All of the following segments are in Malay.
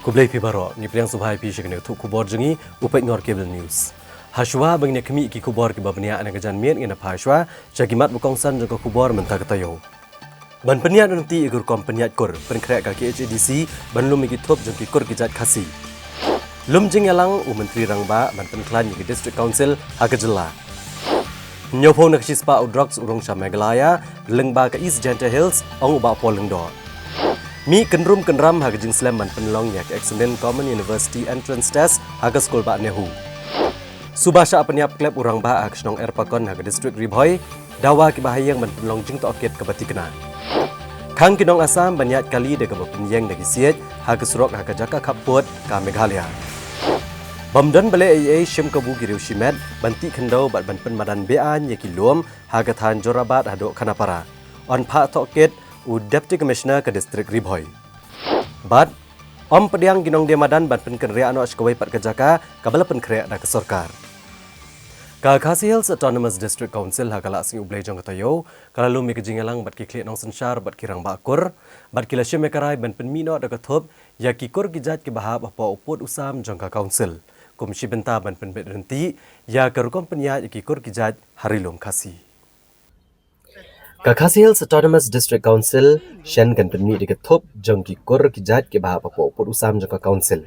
Kublai pi baro ni priang subhai pi shikne thu kubor jengi upek ngor cable news. Hashwa bang ne kemi ki kubor ki babnia ana gajan mien ngena phashwa chakimat bukongsan joko kubor menta katayo. Ban peniat nanti igur kom peniat kur penkrek ka KHDC ban lum ki thop jong ki kur ki jat khasi. Lum jing yalang u menteri rangba ban penklan ki district council hakajela. Nyopong nak sispa udrox urong sha Meghalaya lengba ka East Gentle Hills ong ba polengdo. Mi kenrum kenram haga jing slam man penlong yak excellent common university entrance test haga skol ba nehu. Subasha peniap klub urang ba hag snong erpakon haga district ribhoi dawa ki bahayang man penlong jing to oket ka batikna. Khang kinong Assam banyat kali de ka penyeng de siet haga surok haga jaka kaput ka Meghalaya. Bamdan bale AA shim kabu giriu shimet banti khendau bat ban pen madan bean yaki luom haga than jorabat hado khanapara. On pha to oket u Deputy Commissioner ke Distrik Ribhoi. Bad, om pediang ginong dia madan ban pen kenria ano askawai pat kejaka kabala pen krea da ke sorkar. Ka Khasi Hills Autonomous District Council hakala sing ublai jong katayo kala lu mi kejingelang bat ki klik nong sensyar bat kirang bakur bat kila syeme karai ban pen mino da kathop ya ki kur gijat ki bahab apa uput usam jong ka council. Komisi benta ban pen bedrenti ya kerukom penya ki kur gijat harilom Khasi. Ka Khasi Hills Autonomous District Council shen kan penmi di ketop jong ki kur ki jat ki bahap apa upur usam jong ka council.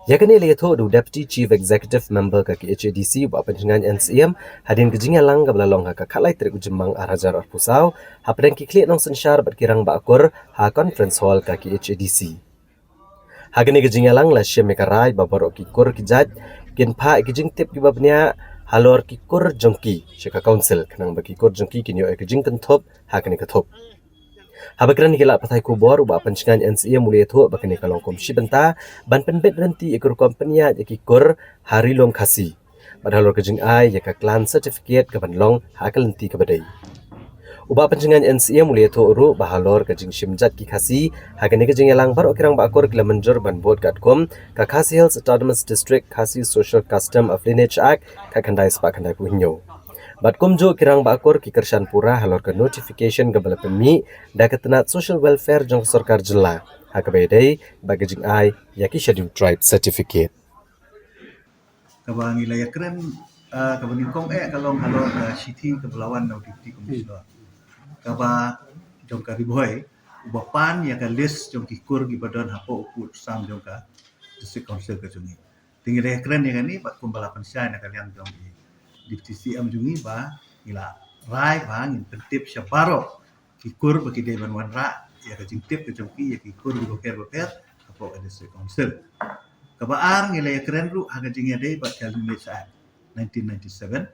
Ya kene le tho du Deputy Chief Executive Member ka KHDC ba penjengan NCM hadin kejingalang ka belalong ha ka khalai trik ujemang arajar pusau hapren ki klik nong sensyar bat kirang ba akur ha conference hall ka KHDC. Hagene kejingalang la syem mekarai ba borok ki kur ki jat kin pha ki jing tip ki babnya halor ki kur jongki shika council kanang bagi kur jongki kinyo ek jing tenthop hakani kathop habakran hila pathai ku bor ba pancingan NCA mulia tho bakani kalong kom shibenta ban penbet ranti ikur kompanya yaki kur harilom Khasi padhalor ke jing ai yaka clan certificate ka banlong hakalenti ka badai uba pancingan NCA mulia tho ru bahalor ke jing shimjat ki Khasi hakani ke jing elang bar okirang ba kur kila manjur ban vote.com ka Khasi Hills Autonomous District Khasi Social Custom of Lineage Act ka kandai spa kandai puhinyo bat kumjo kirang ba kur ki kershan pura halor ke notification ke bala pemi da ketenat social welfare jong sarkar jela hakabedai bagi jing ai yaki scheduled tribe certificate kabang ilaya keren kabang kong kalong halor city kebelawan no deputy commissioner kaba jong ka Ribhoi ubapan ya ka list jong kikur gi badan hapo uput sam jong ka district council ka jungi tinggi re keren ya ni bat kumbalapan syai na kalian jong di deputy CM jungi ba ila rai ba ngin pentip syabaro kikur bagi de banwan ra ya ka jing tip ka jong ki ya kikur gi boker hapo ka district council kabaan ngila ya keren ru haga jing ya de bat kalun saat 1997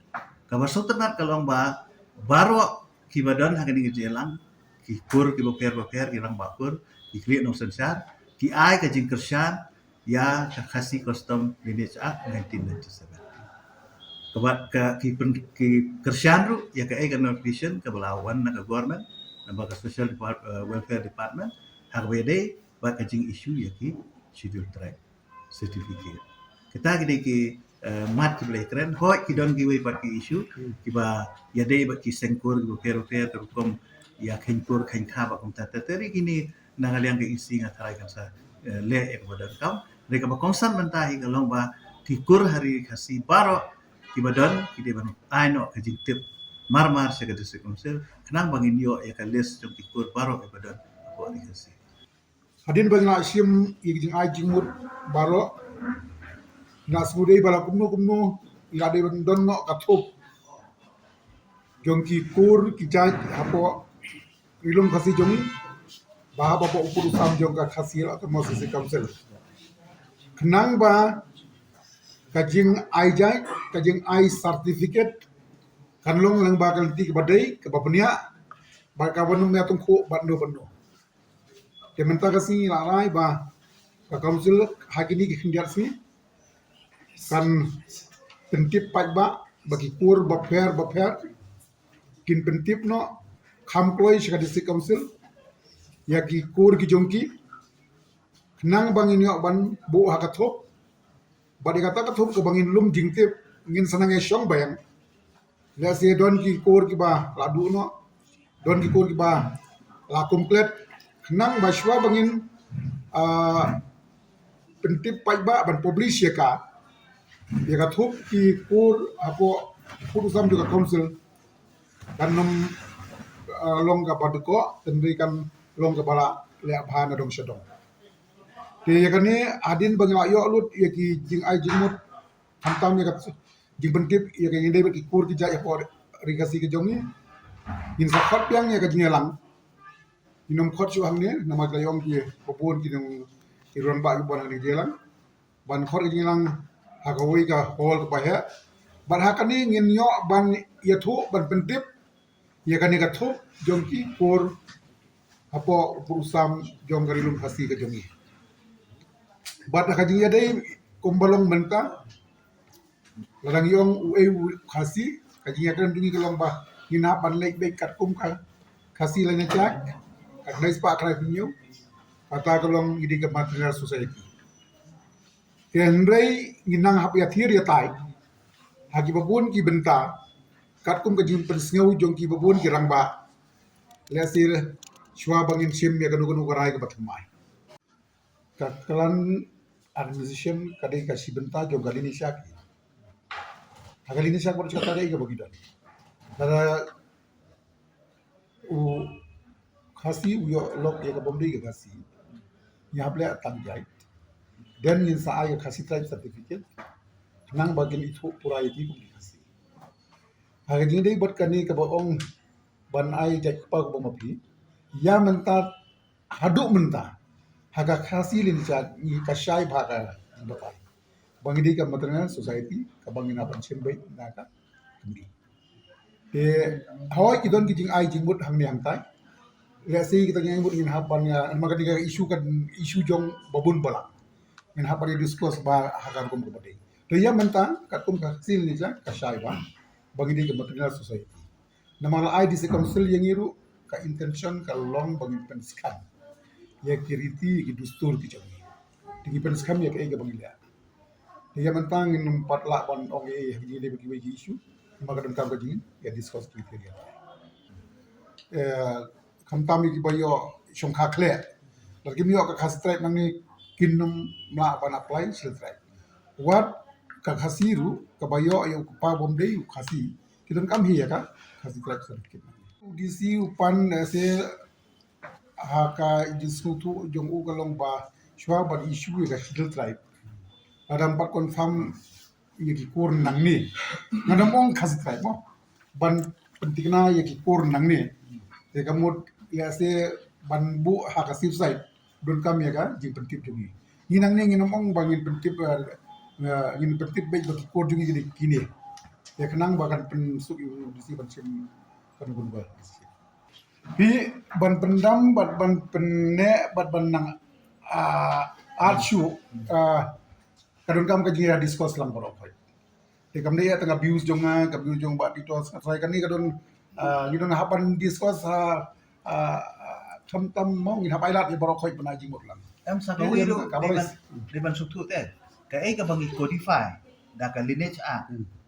kaba sultanat kalong ba baro ki badan haga ni jelang ki kur ki boker ki rang bakur ki kli no sensar ki ai ka jing kershan ya Khasi Custom Lineage Act 1997 kabat ka ki kershan ru ya ka ai ka notification ka belawan na ka government na ba ka social welfare department haga bede ba ka jing issue ya ki schedule tribe certificate kita gede ki mat ki boleh keren hoi ki don giwe pat ki issue ki ba ya dei ba ki sengkur ki boker terukom ya khenkur khenkha ba kom tateri kini nangaliang ke isi ngatarai kan sa le ek badan kam mereka ba konsan mentahi kalong ba tikur hari Khasi baro ki badan ki de ban aino ka jintip marmar se ka district council kenang bangin yo ya ka list jong tikur baro e badan ko hari Khasi hadin bagi nak sim ing ai jingmut baro na sudai bala kumno ila de don no katop jongki kur kijaj apo rilum Khasi jongi ba ba upur sam jong ka Khasi atau Moses Council kenang ba kajing ai jai kajing ai certificate kanlong lang ba kalti ke badai ke bapnia ba ka wanu me tung ko bando kementa Khasi larai ba ka council hagini ke khindar si kan pentip paj ba bagi kur baper kin pentip no kham kloi shika district council ya ki kur ki jongki nang bangin yo ban bu hakathop badi kata kathop ke bangin lum jingtip ngin sanang e shong bayang la se don ki kur ki ba ladu no don ki kur ki ba la komplet nang baswa bangin pentip paiba ban publish ya ka thup ki kur apo putusan juga council dan long ka paduko tendrikan long ka bala le bhana dong sedong te yakani adin bangla yo lut ya ki jing ai jingmut hantam ya ka jing pentip ya ka ngende ki kur ki ja ya por rigasi ke jongi in sa khot piang ya ka jingelang inom khot chu hangne nama ka yong ki popon ki dong iron ba bon hang jelang ban khot ki jingelang ha ka wi ka hol ka pa he ban ha kani ngin yo ban ya thu ban pentip ya kani ka thu jongki kur apo purusam jong garilum khasi ka jongi bat ka jingi dai kumbalong menta larang yong u khasi ka jingi kan dungi kalong ba hina ban lek be kat kum ka khasi la nyak kat dai spa kra pinyo kata kalong idi ka material society kenrei nginang hap ya thir ya tai hagi babun ki benta kat kum ka jing persngau jong ki babun ki rangba lesir shwa bangin sim ya kanu kanu karai ka batmai kakalan administration kadai kasih benta jong galini syak hagalini syak baru cakap tadi ke begitu kada u khasi u yo lok ya ka bomdi ke khasi ya ple tanjai dan in sa ay khasi type certificate nang bagin itu pura itu ku khasi hagalini dei bot kani ka boong ban ai jai pa ko mapi ya menta haduk menta haga khasi lin cha ni ka shai bhaga batai bangidi ka maternal society ka bangina ban chembai na ka kami te hawai ki don ki jing ai jing mut hang ni hang tai le si kita ngai mut in haban ya magadi ka issue jong babun bala in haban discuss ba hagar kum ko bade to ya menta ka kum ka sil ni ja ka shai ba bangidi ka maternal society namara ai disi council yang iru ka intention ka long bangin penskan ya kiriti ki dustur ki jongi tingi penskam ya ka ega bangila ya mentang in 4 lak ban ong ni de bagi bagi isu maka dan kam gaji ya discuss kriteria kam tam ki bayo shong kha khle lagi mi ka khas tribe nang ni kinum ma ban apply sil tribe what ka khasiru ka bayo ayo pa bom dei khasi kidon kam hi ya ka khasi tribe certificate disi upan se haka diskutu jong u kalong ba shwa ban isu ya sil tribe adam pat confirm yaki kur nang ni ngadam ong khasi tribe mo ban pentingna yaki kur nang ni te kamut ya se ban bu ha ka sip side don kam ya ga jing pentip jungi ni nang ni nginam ong bangin pentip ngin pentip be baki kur jungi gini kini ya kenang bakan pen suk yu disi ban sim kan gun ba bi ban pendam ban penne ban nang archu kadon kam ka jinga discuss lang borok hoy te kam dia tengah views jonga ka views jong ba ditos try kan ni kadon you don't happen discuss tham tam mong ni hapai lat borok hoy pana jing lang Em sa ko iro deban sutu te ka e ka bangi codify da ka lineage a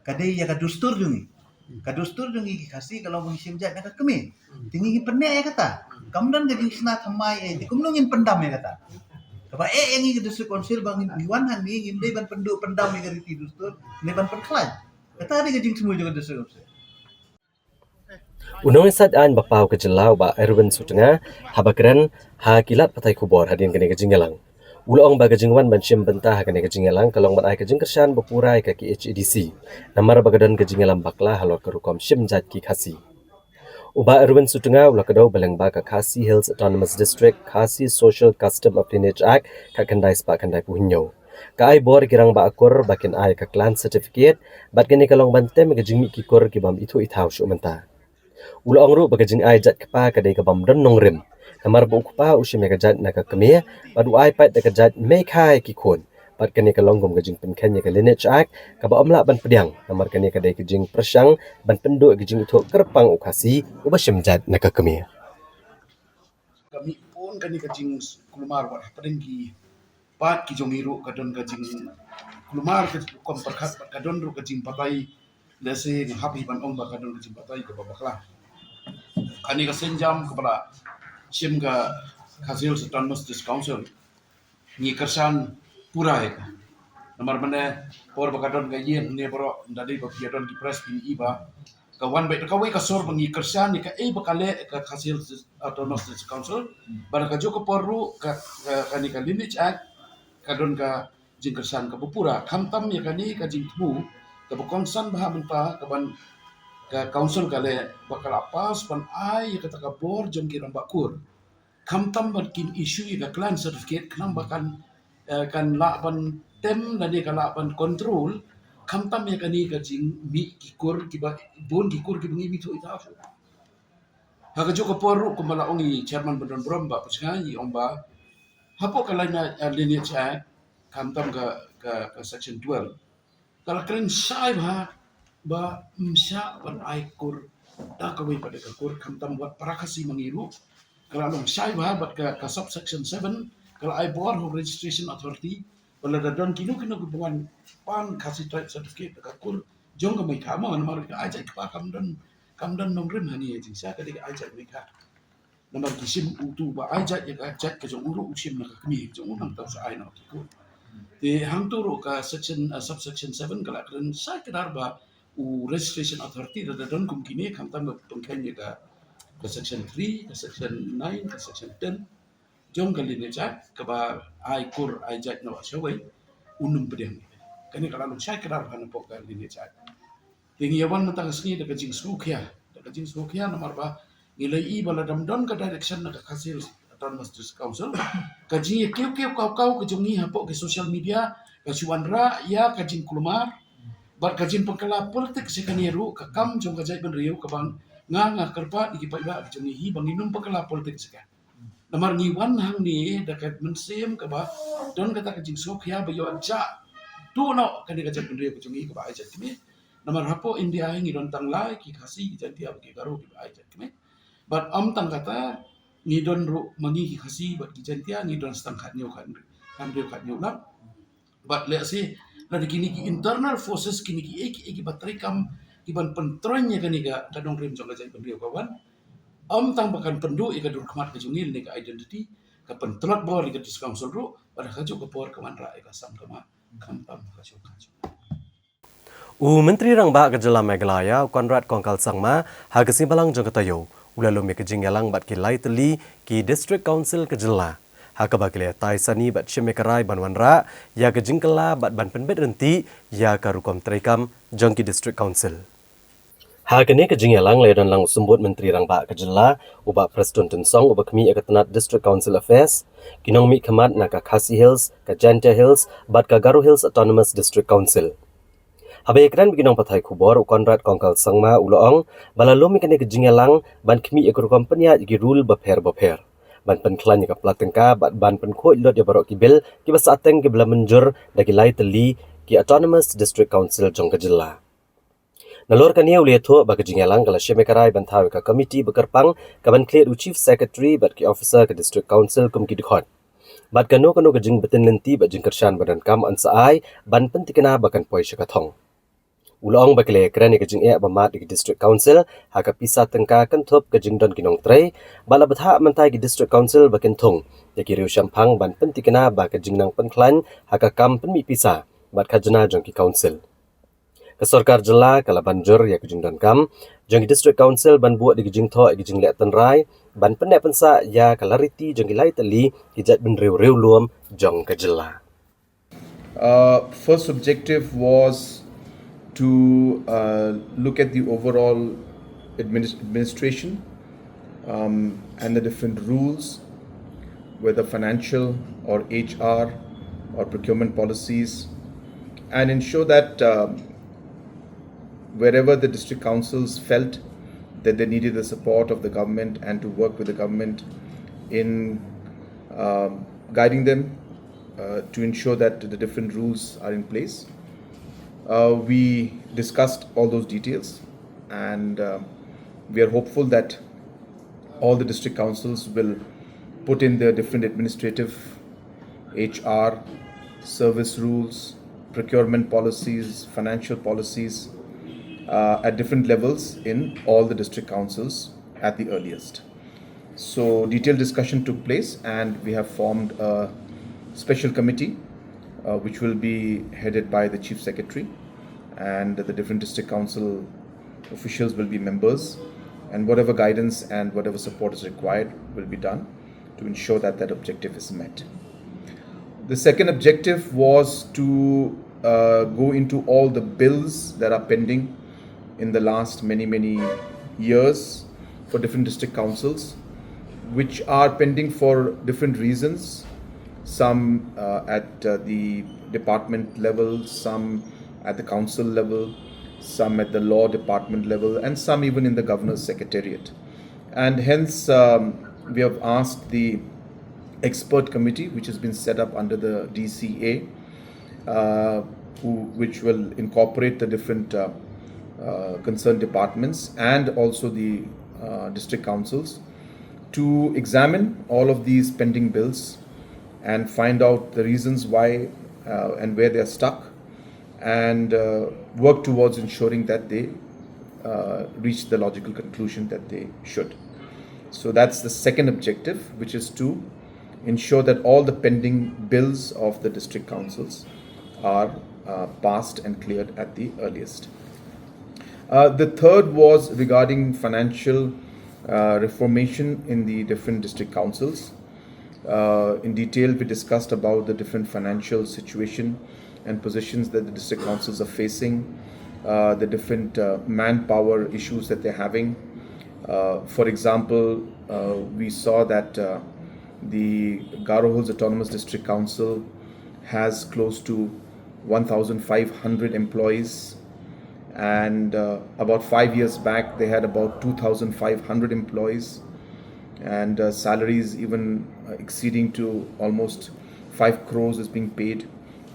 ka dei ya ka dustur jungi ka dustur jungi ki khasi kalau bangi simjat ka kemi tingi ki penne ya kata kamdan ga jing sna thamai e kumnungin pendam ya kata kaba yang ini dustur konsil bangin iwan han ni ngin dei ban pendu pendam ni gari dustur ni ban penklan kata ada ga jing semua juga dustur konsil Unong sad an bapau ke jelau ba Erwin Sutenga habakren ha kilat patai kubor hadin kene ke jingelang. Ulong ba ke jingwan ban sim bentah kene ke jingelang kalong ban ai ke jingkersan bepurai ke HEDC. Namar bagadan ke jingelang bakla halor ke rukom sim jat ki khasi. Uba Erwin Sutenga ula kedau beleng ba ke Khasi Hills Autonomous District Khasi Social Custom of Lineage Act ka kendai spa kendai puhinyo. Ka ai bor kirang ba akur bakin ai ka clan certificate bat kene kalong ban tem ke jingmi ki kor ki bam itu ithau syu menta. Ulo angru bagajing ai jat kapa kadai ka bam don nong rim namar bu kapa usim ya jat na ka keme badu ai pat da ka jat me khai ki khon pat kani ka longgom gajing penken ya ka lineage act ka ba amla ban pediang namar kani kadai ka jing persang ban pendu gajing itu kerpang ukasi ubasim jat na ka keme kami pun kani kajing kulumar wat paden ki pat ki jongiru kadon kajing kulumar ke kom perkhat kadon ru kajing patai lese happy ban ong ba kadon kajing patai ke babaklah kani ka senjam kepada sim ka Khasi Hills Autonomous District Council ni kersan purai ka. Nomor mana por bakadon ga yen ne bro dari ba piadon di press pin iba ka wan ba ka we ka sor bangi kersan ni ka e bakale ka hasil autonomous council bar ka joko porru ka ni ka lineage act kadon ka jing kersan ka bupura kamtam ya ka ni ka jing tmu ka bukongsan bah menpa ka ban ka council ka le bakal apas pan ai ka ta ka bor jong ki bakur kamtam ban kin issue ka clan certificate kenang bakan kan la ban tem na dia kan la ban control kamtam ya kan ni ka jing mi kikur ki ba bon kikur ki bengi mi tu ita su ha ka joko poru ko mala ongi chairman bandon bromba pusngai omba hapo kala na lineage act kamtam ka section 12 kalau keren sai ba msya ban ai kur da ka pada ka kur kamtam buat parakasi mengiru kalau long sai bat ka subsection 7 kalau ai board of registration authority wala da don kinu kinu bukan pan kasih type certificate ka kur jong ka mai kama man mar ka ai jai ka kam don nong rim hani ji sa ka ai jai mai ka namar kisim utu ba ai jai ka jai ka jong uru usim na ka kmi jong unang tau sa ai na ki kur di hang turu ka section subsection 7 kala kren sa kedar ba u registration authority da don kum kini kam tam pengken ka section 3 ka section 9 ka section 10 jom kali ni cak ke ba ai kur ai jat no shawai unum pedang kani kala lu sai kedar han pok kali ni cak tingi yawan mata kasni da kajing su kya nomor ba nilai i bala dam don ka direction na ka hasil autonomous council kaji keu keu kau kejungi hapok ke social media ka suwanra ya kajing kulumar bar kajin pengkala politik sekaniru ka kam jong ka jai ben riu ka bang nga kerpa di kipai ba kejungi hi bang inum pengkala politik sekan namar ni wan hang ni dekat mensem ka ba don kata kajing sok ya ba yo ja tu no kan ka jai ben riu kejungi ka ba ai jat kini namar hapo India ngi don tang lai ki kasi jat dia ba ki garu ki ba ai jat kini but am tang kata ni don ru mangi ki khasi bat ki jantia ni don stang khat nyu kan rio khat nyu lam but le si la di kini ki internal forces kini ki eki batri kam ki ban pentronya kani ga kadong rim jong ga jai rio kawan am tang bakan pendu ika dur khamat ke jungil ni ka identity ka pentrot bor ika dis council ru pada khaju ka por kaman ra ika sam kama kam pam khaju Menteri Rang Ba Kejala Meghalaya Konrad Kongkal Sangma Hagasibalang Jogatayo Ulalu Mekejingalang Bat Kilai Teli Ki District Council Kejala Hakabakile Tai Sani Bat Shemekarai Banwanra Ya Kejingkala Bat Ban Penbet Renti Ya Karukom Terikam Jongki District Council Hakane Kejingalang Ledan Lang Sumbut Menteri Rang Ba Kejala Uba Preston Tunsong Uba Kemi Akatanat District Council Affairs Kinong Mi Kamat Naka Khasi Hills Kajanta Hills Bat Kagaru Hills Autonomous District Council Habai ekran bikinong pathai kubor Konrad Kongkal Sangma uloong balalo mikane kejingalang ban kemi ekor kompanya igi rule baper ban penklan ka platengka ban penko ilot ya barok kibil ki basateng ki bela menjur dagi lai teli ki Autonomous District Council jong kejela nalor kania uliatho ba kejingalang kala shemekarai ban thawe ka committee bekerpang ka ban clear chief secretary bat ki officer ka district council kum ki dikhot bat kano kejing betin lenti ba jingkershan badan kam ansaai ban pentikena bakan poi syakathong Ulong bakile kerana kejing bamat di district council haka pisa tengka kentup kejing don kinong tray bala betha mentai di district council bakin thong yaki riu syampang ban pentikena ba kejing nang penklan haka kam penmi pisa bat khajna jong ki council kesorkar jela kala banjur ya kejing don kam jong district council ban buat di kejing tho kejing lek tenrai ban penek pensa ya kalariti jong lai teli kijat ben riu luom jong kejela first objective was to look at the overall administration and the different rules, whether financial or HR or procurement policies, and ensure that wherever the district councils felt that they needed the support of the government and to work with the government in guiding them to ensure that the different rules are in place. We discussed all those details, and we are hopeful that all the district councils will put in their different administrative, HR, service rules, procurement policies, financial policies at different levels in all the district councils at the earliest. So detailed discussion took place, and we have formed a special committee which will be headed by the Chief Secretary, and the different district council officials will be members, and whatever guidance and whatever support is required will be done to ensure that that objective is met. The second objective was to go into all the bills that are pending in the last many years for different district councils, which are pending for different reasons, some at the department level, some at the council level, some at the law department level, and some even in the governor's secretariat. And hence, we have asked the expert committee, which has been set up under the DCA, which will incorporate the different concerned departments and also the district councils, to examine all of these pending bills and find out the reasons why and where they are stuck, and work towards ensuring that they reach the logical conclusion that they should. So that's the second objective, which is to ensure that all the pending bills of the district councils are passed and cleared at the earliest. The third was regarding financial reformation in the different district councils. In detail, we discussed about the different financial situation and positions that the district councils are facing, the different manpower issues that they're having. For example, we saw that the Garo Hills Autonomous District Council has close to 1,500 employees, and about 5 years back they had about 2,500 employees, and salaries even exceeding to almost 5 crores is being paid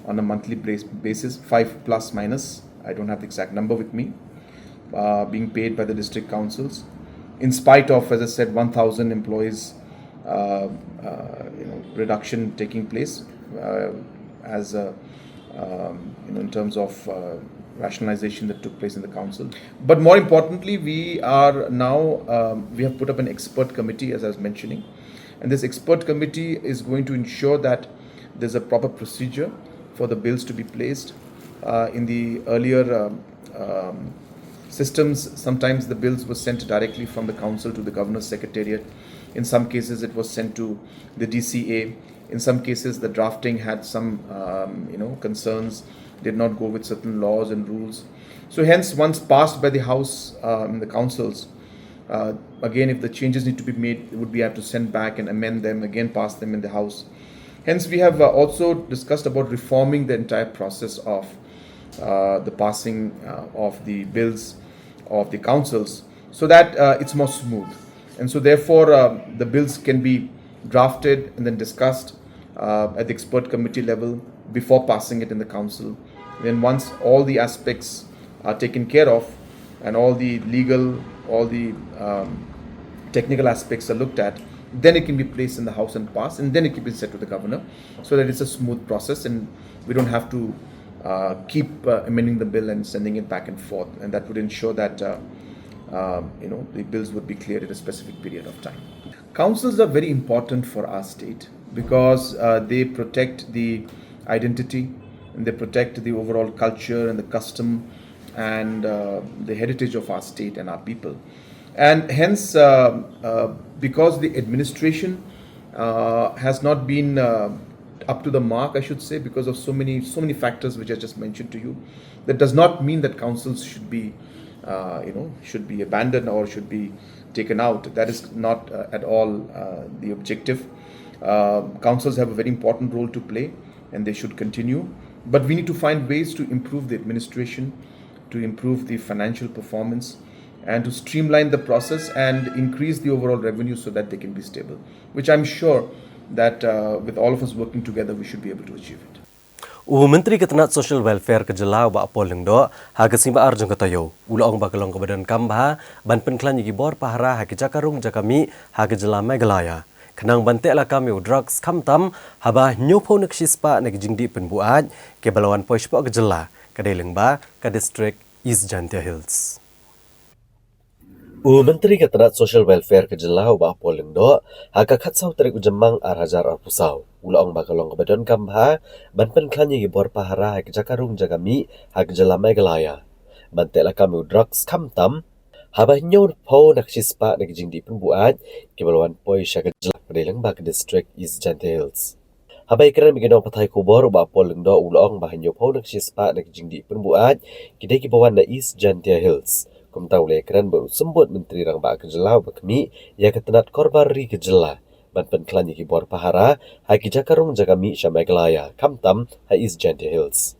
on a monthly basis, 5 plus minus, I don't have the exact number with me, being paid by the district councils, in spite of, as I said, 1,000 employees reduction taking place as a, in terms of rationalization that took place in the council. But more importantly, we are now, we have put up an expert committee, as I was mentioning, and this expert committee is going to ensure that there's a proper procedure for the bills to be placed. In the earlier systems, sometimes the bills were sent directly from the council to the governor's secretariat. In some cases, it was sent to the DCA. In some cases, the drafting had some, concerns, did not go with certain laws and rules. So hence, once passed by the House and the councils, again, if the changes need to be made, it would be have to send back and amend them, again pass them in the House. Hence, we have also discussed about reforming the entire process of the passing of the bills of the councils, so that it's more smooth. And so therefore, the bills can be drafted and then discussed at the expert committee level before passing it in the council. Then once all the aspects are taken care of and all the legal, all the technical aspects are looked at, then it can be placed in the House and passed, and then it can be sent to the governor, so that it's a smooth process and we don't have to keep amending the bill and sending it back and forth, and that would ensure that the bills would be cleared in a specific period of time. Councils are very important for our state because they protect the identity and they protect the overall culture and the custom and the heritage of our state and our people. And hence, because the administration has not been up to the mark, I should say, because of so many factors which I just mentioned to you, that does not mean that councils should be abandoned or should be taken out. That is not at all the objective. Councils have a very important role to play and they should continue. But we need to find ways to improve the administration, to improve the financial performance, and to streamline the process and increase the overall revenue so that they can be stable, which I'm sure that with all of us working together, we should be able to achieve it. Menteri Ketenat Social Welfare Kejelau ba Apol Lengdo haga simba arjung katayo ulong ba kelong kebadan kambha ban penklan yigi bor pahara haki jakarung jakami haga jelama galaya kenang bante la kami drugs kamtam haba nyopo nek sispa nek jingdi penbuat ke balawan poispa kejela kadai lengba ka district East Jantia Hills. Menteri Ketenat Social Welfare Kejelau ba Apol Lengdo haga khatsau Tarik ujemang ar hajar ar pusau Ulaong bakalong kabadon kambha, ban penklan yang ibor pahara hak jakarung jagami hak jalamai galaya. Bantela kami drugs kamtam, habah nyon po naksispa nakjing di pembuat, kibalwan poi syakat jelak pedelang bak district East Gentiles. Habai keren bikin patai kubor ba poleng do ulaong bahanyo po naksispa nakjing di pembuat, kidai kibawan na East Gentile Hills. Kum tahu le keren baru sembut menteri rang ba kejelau bakmi ya ketenat korban ri kejela. Ban penklan yang ibor pahara, haki jakarung jagami syamai galaya, kamtam ha East Gentile Hills.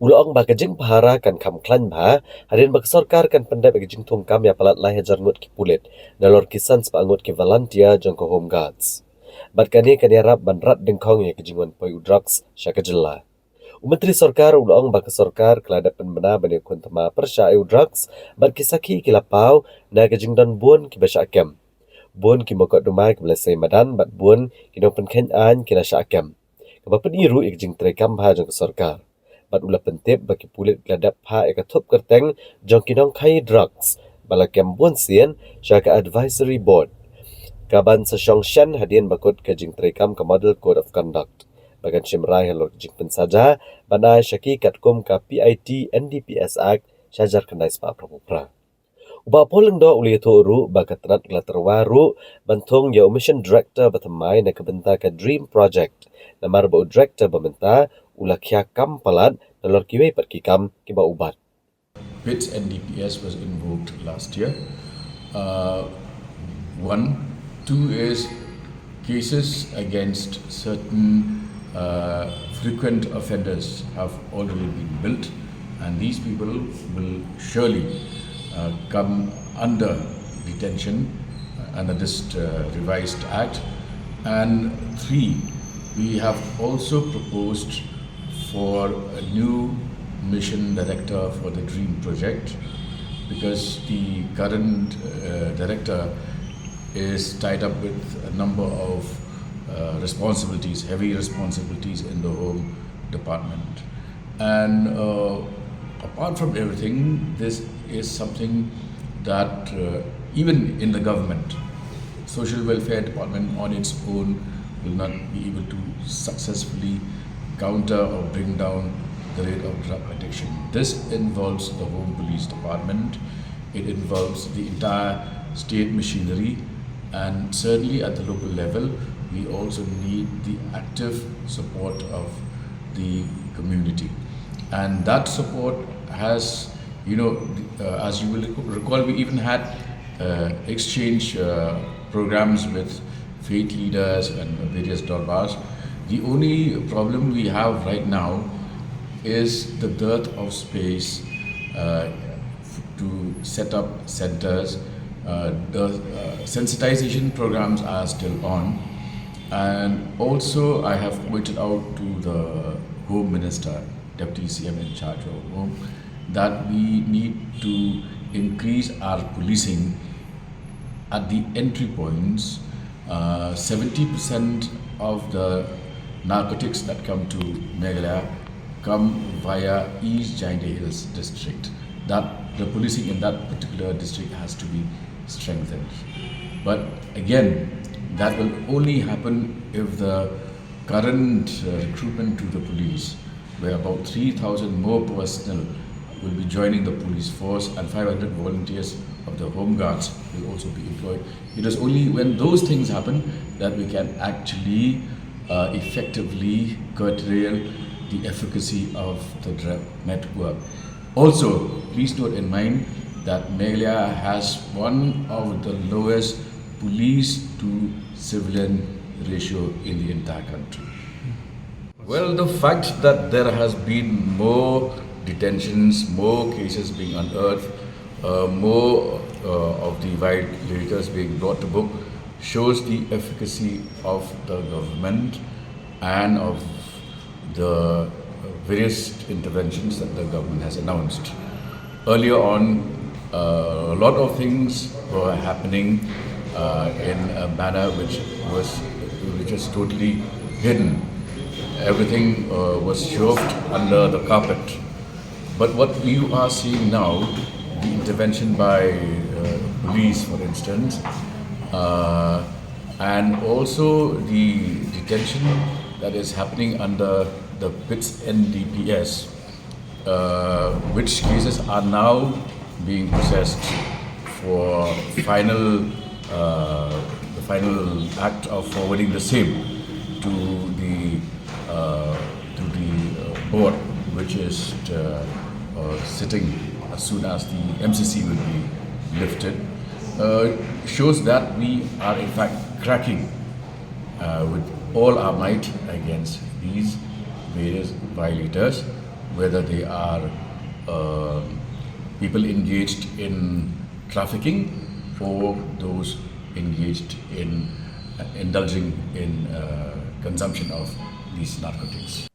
Ulaong bakajing pahara kan kam klan ba, hadin baksorkar kan pendai bakajing tungkam ya palat lai hajar ngut ki pulit, nalor kisan sepa angut ki volunteer jangko home guards. Bat kani kan yarap ban rat dengkong ya kejingon poi drugs syakajela. Menteri Sorkar ulaong baka sorkar kelada penbena bani kuntama persya drugs, bat kisaki kilapau na kejingdan buon ki basyakem. Buon ki mokot dumai ki belasai madan bat buon ki no penken an ki nasyakem. Kebapen iru ikjing terekam bah jang sorkar. Bat ula pentip bagi pulit keladap ha ikatup kerteng jang kinong kai drugs. Balakem buon sien syaka advisory board. Kaban sa Syongshan hadian bakut kejing terekam ke model code of conduct. Bagan Shimrai halor kejing pensaja, banai syaki katkum ka PIT NDPS Act syajar kendai sepa prapupra. Uba poleng do uli uru bakat tenat kela terwaru bantung ya mission director batamai na kebenta ka Dream Project. Namar bau director bamenta ula kia kam palat nalor kiwe pat kikam kiba ubat. PITS NDPS was invoked last year. One. Two is cases against certain frequent offenders have already been built, and these people will surely come under detention under this revised act. And three, we have also proposed for a new mission director for the Dream Project, because the current director is tied up with a number of responsibilities, heavy responsibilities in the Home Department. And apart from everything, this is something that even in the government, Social Welfare Department on its own will not be able to successfully counter or bring down the rate of drug addiction. This involves the Home Police Department, it involves the entire state machinery, and certainly at the local level, we also need the active support of the community. And that support has, as you will recall, we even had exchange programs with faith leaders and various darbars. The only problem we have right now is the dearth of space to set up centers. The sensitization programs are still on, and also I have pointed out to the Home Minister, Deputy CM in charge of Home, that we need to increase our policing at the entry points. 70% of the narcotics that come to Meghalaya come via East Giant Hills district. That the policing in that particular district has to be strengthened. But again, that will only happen if the current recruitment to the police, where about 3,000 more personnel will be joining the police force and 500 volunteers of the Home Guards will also be employed. It is only when those things happen that we can actually effectively curtail the efficacy of the drug network. Also, please note in mind that Meghalaya has one of the lowest police to civilian ratio in the entire country. Well, the fact that there has been more detentions, more cases being unearthed, more of the violators being brought to book shows the efficacy of the government and of the various interventions that the government has announced. Earlier on, a lot of things were happening in a manner which was totally hidden. Everything was shoved under the carpet. But what we are seeing now, the intervention by police, for instance, and also the detention that is happening under the PITS NDPS, which cases are now being processed for the final act of forwarding the same to the board, which is sitting as soon as the MCC will be lifted, shows that we are in fact cracking with all our might against these various violators, whether they are people engaged in trafficking or those engaged in indulging in consumption of these narcotics.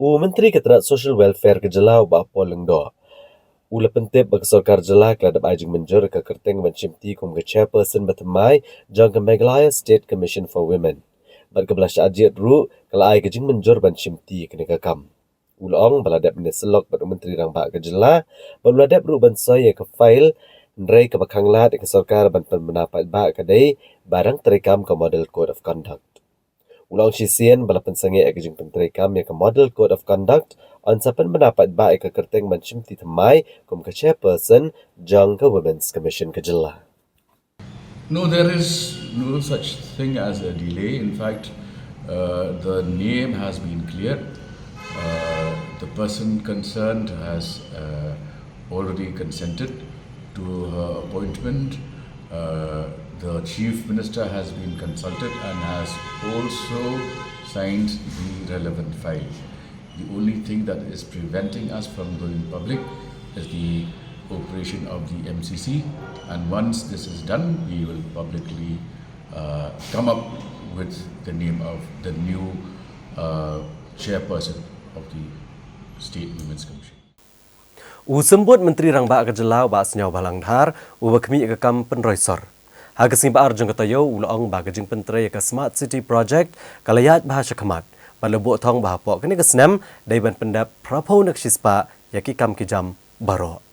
Menteri Keterangan Social Welfare ke Jelau Bapa Lengdo. Ula pentip bagi Sarkar Jelau keladap ajing menjur ke kerteng mencimti kum ke chairperson bertemai jang ke Meghalaya State Commission for Women. Bad ke belas ajit ru kalau ai kejing menjur ban cimti kena kekam. Ulong baladap ni selok bad menteri rang bak ke Jelau, baladap ru ban saya ke file nrai ke bakang lat ke Sarkar ban pendapat bak ke dei barang terekam ke Model Code of Conduct. Ulang sisian bala pensangi agajing penteri kami ke Model Code of Conduct on sapan mendapat baik ke kerteng mencimti temai kum ke chairperson jang ke Women's Commission ke Jelah. No, there is no such thing as a delay. In fact, the name has been cleared. The person concerned has already consented to her appointment. The Chief Minister has been consulted and has also signed the relevant file. The only thing that is preventing us from going public is the operation of the MCC, and once this is done, we will publicly come up with the name of the new chairperson of the State Women's Commission. Usembut Menteri Rangbak ke Jelau bak senyau balangdhar ubakmi ke kam penroisor. Hagasing baar jeng katayo ulong bagajing penteri ke Smart City Project kalayat bahasa kemat. Balebuk thong bahapok kini ke senam daiban pendap prapo nak sispa yaki kam kijam baro.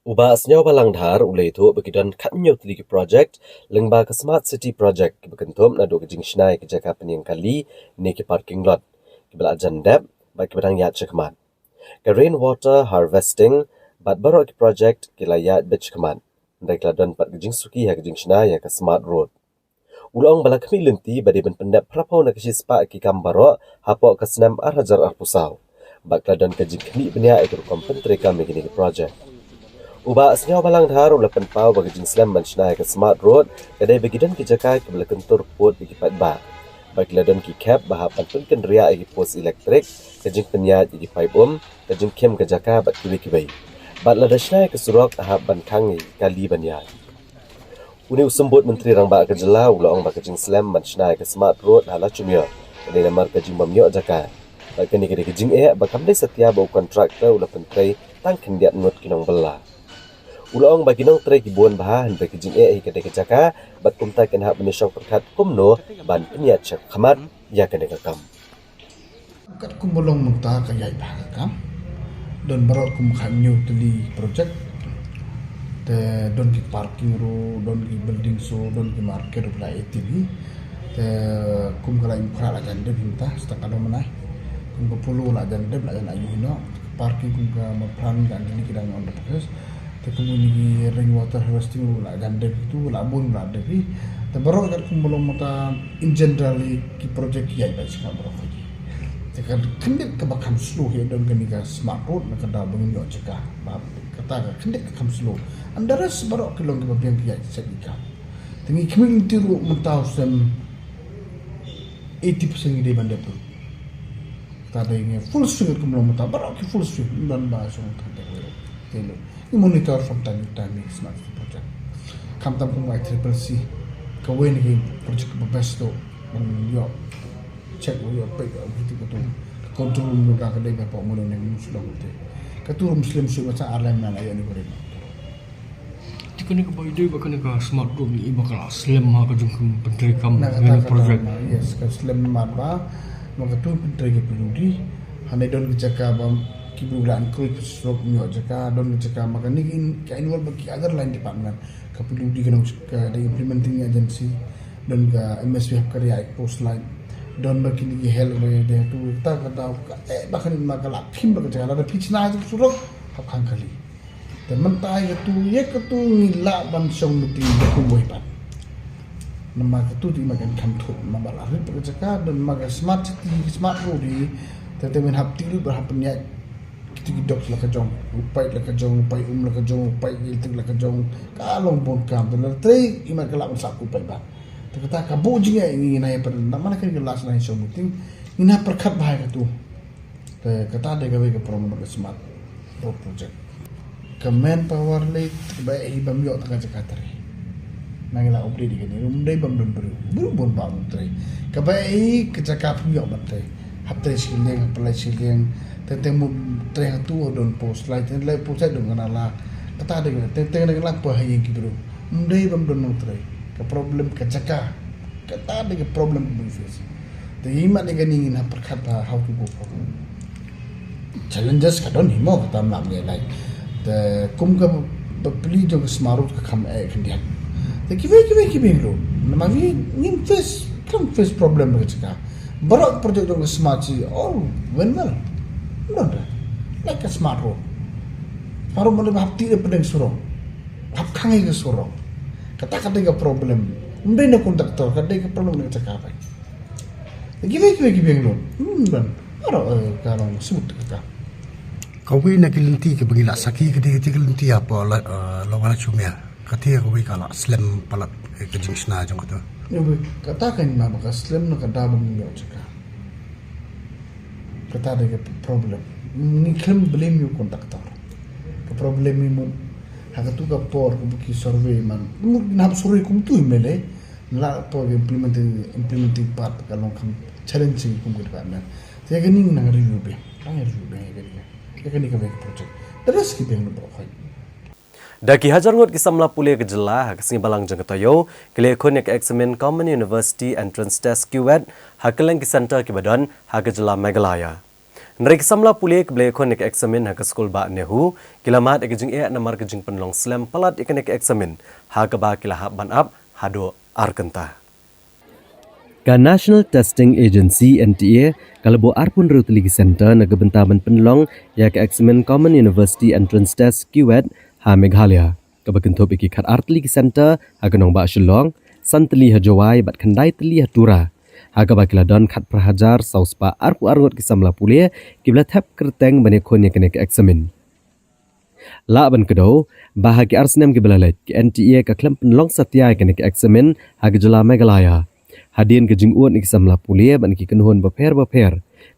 Uba senyau balangdhar ulai itu begidan katnyo tili ke project lengba ke Smart City Project bekentum nado kejing shnai ke jaka penyang kali ni ke parking lot. Kibala jandap bak kibadang yat kemat. Ke rainwater harvesting bat baro ke project kilayat bech kemat. Mereka dan pat kejing suki ha kejing shnai ke Smart Road. Ulong bala kami lenti badi ben pendap prapau nak sispa ki kambaro hapok ke senam arhajar arpusau. Bak dan kejing kami benia ikut kompentri kami kini ke project. Uba senyau balang dhar ula penpau bagi jing slam ban shnai ke Smart Road kedai bagidan ki jakai ke bala kentur pot bagi pat ba. Bak dan ki cap bahapan pun ken ria igi pos elektrik kejing penyat igi pipe kejing kem ke jaka bat kibai. Bat lada shnai ke surok tahap ban kangi kali banyai. Uni usembut Menteri Rangbak ke Jelau ulong bak kejing slam ban shnai ke Smart Road hala cumyo. Kedai namar kejing bamyo jaka. Bak kini kedai kejing bak kamdai setia bau kontraktor ula penteri tang kendiat nut kinong bela. Ulong bagi nong tray kibuan bah hendak kejing kedai kejaka bat kumtai kenhak menyong perkat kumno ban penyat cek khamat ya kedai kekam. Kat kumbolong muta kayai bah kam. Don barat kum khanyo teli project te don ki parking ro don ki building so don ki market ro lai tv te kum kala im khara jande binta stak ado manai kum ko pulu la jande la jan ayu no parking kum ka ma plan kan ni kidang on the process te kum ni rainwater harvesting ro la jande tu la bun la de bi te barat kat kum bolong mata in generally ki project ki ai ba ska barat ki jika kendik ke bakam slow ya dan kenika Smart Road nak kena bangun jika kata kendik ke bakam slow andara sebarok kilong ke babiang kiai sedika tengi keming tiru mentau sem 80% ide bandar tu tadi ini full swing ke belum mentau barok ke full swing dan bahasa untuk telo ini monitor from time to time Smart City Project kam tam kumai triple C kawen ke project bebesto yo check your paper gitu gitu kontrol muka kedai bapak muda yang muslim itu ketua muslim macam alam mana yang diberi jika ni kepada dia bakal nak Smart Road ni bakal slim ha ke jungkum penteri kam dengan projek yes ke slim marba maka tu penteri ke peludi hanya don kecaka bam kibulan kul stroke nyo jaka don kecaka maka ni ke involve bagi other line department ke peludi ke implementing agency dan ke MSP karya post line don bakini gi hel be de tu ta ka da ka bakani ma ka la phim ba ka jala da phichna ju surok hap khang kali te man tai ka tu ye ka tu ni la ban song muti ba ku boy pan nama ka tu di ma kan kham thu ma ba la ri ba ka ka don ma ka smart city smart road di te men hap ti lu ba hap nya kita dok la ka jong upai la ka jong upai la ka jong upai il la ka jong ka long bon kam de la tre ima ka la ban sa ku pai ba te kata ka bo jinga ini na per na mana kan gelas na so muting ina perkhat bahai ka tu te kata de ga we ka promo ka smart road project ka man power le ba hi bam yo ta ka jakatare na ngila opri di ni rum dai bam dun bru bon ba mun tre ka ba hi ka jakap yo ba tre hap tre sileng pelai sileng temu tren tu don post lai ten lai post don kana la kata de ten de la pa hayi ki bro ndai bam don tre ka problem ka jaka kata de problem bu face the hima de gani na perkata how to go problem challenges ka don himo ka tam lam lai the kum ka beli jong smarut ka kham e kan dia the kiwe ro na ma vi nim face come face problem ka jaka barok project dong smart si all well no like a smart road baru boleh hapti de pedeng surong hap khangi ke surong kata ke problem mbe na konduktor kata ke problem ne cakap ai give lo ban baru kalau sebut kata kau wi na kilinti ke bagila saki ke dia kilinti apa la wala chumia katia kau wi kala slam palat ke jingsna jong kata katakan nama ka slam na kada bang yo cakap kata ada problem ni kan blame you konduktor ke problem ni mun haka tu ka por ku ki survey man na survey kum tu mele la po implementing part ka long kam challenging kum ke ba te ga ning na review be ga ni ka be project terus ki be no bo khai Daki hajar ngot kisamla pule ke jela kasing balang jeng ketoyo kile khon ek examen common university entrance test QET hakeleng ki center ki badan ha jela Meghalaya nrek kisamla pule ke ble khon ek examen ha school ba nehu kilamat ek jing e namar ke jing penlong slam palat ek ek examen ha ba kila ha ban up hado arkenta ka National Testing Agency NTA kalabo arpun rutli center na gebentaban penlong ya ke examen common university entrance test QET ha Meghalaya kabakenthop iki khat artli ki center ha kanong ba shillong santli ha jawai bat khandai tli ha tura ha ka bakila don khat prahajar sauspa arpu arngot ki samla pule kibla thap kerteng bane khone kene ke examen la ban kedo bahagi arsnem ki belalet ki NTA ka klem penlong satya kene ke examen ha jela Meghalaya hadin ke jing uat ni samla pule ban ki kenhon baper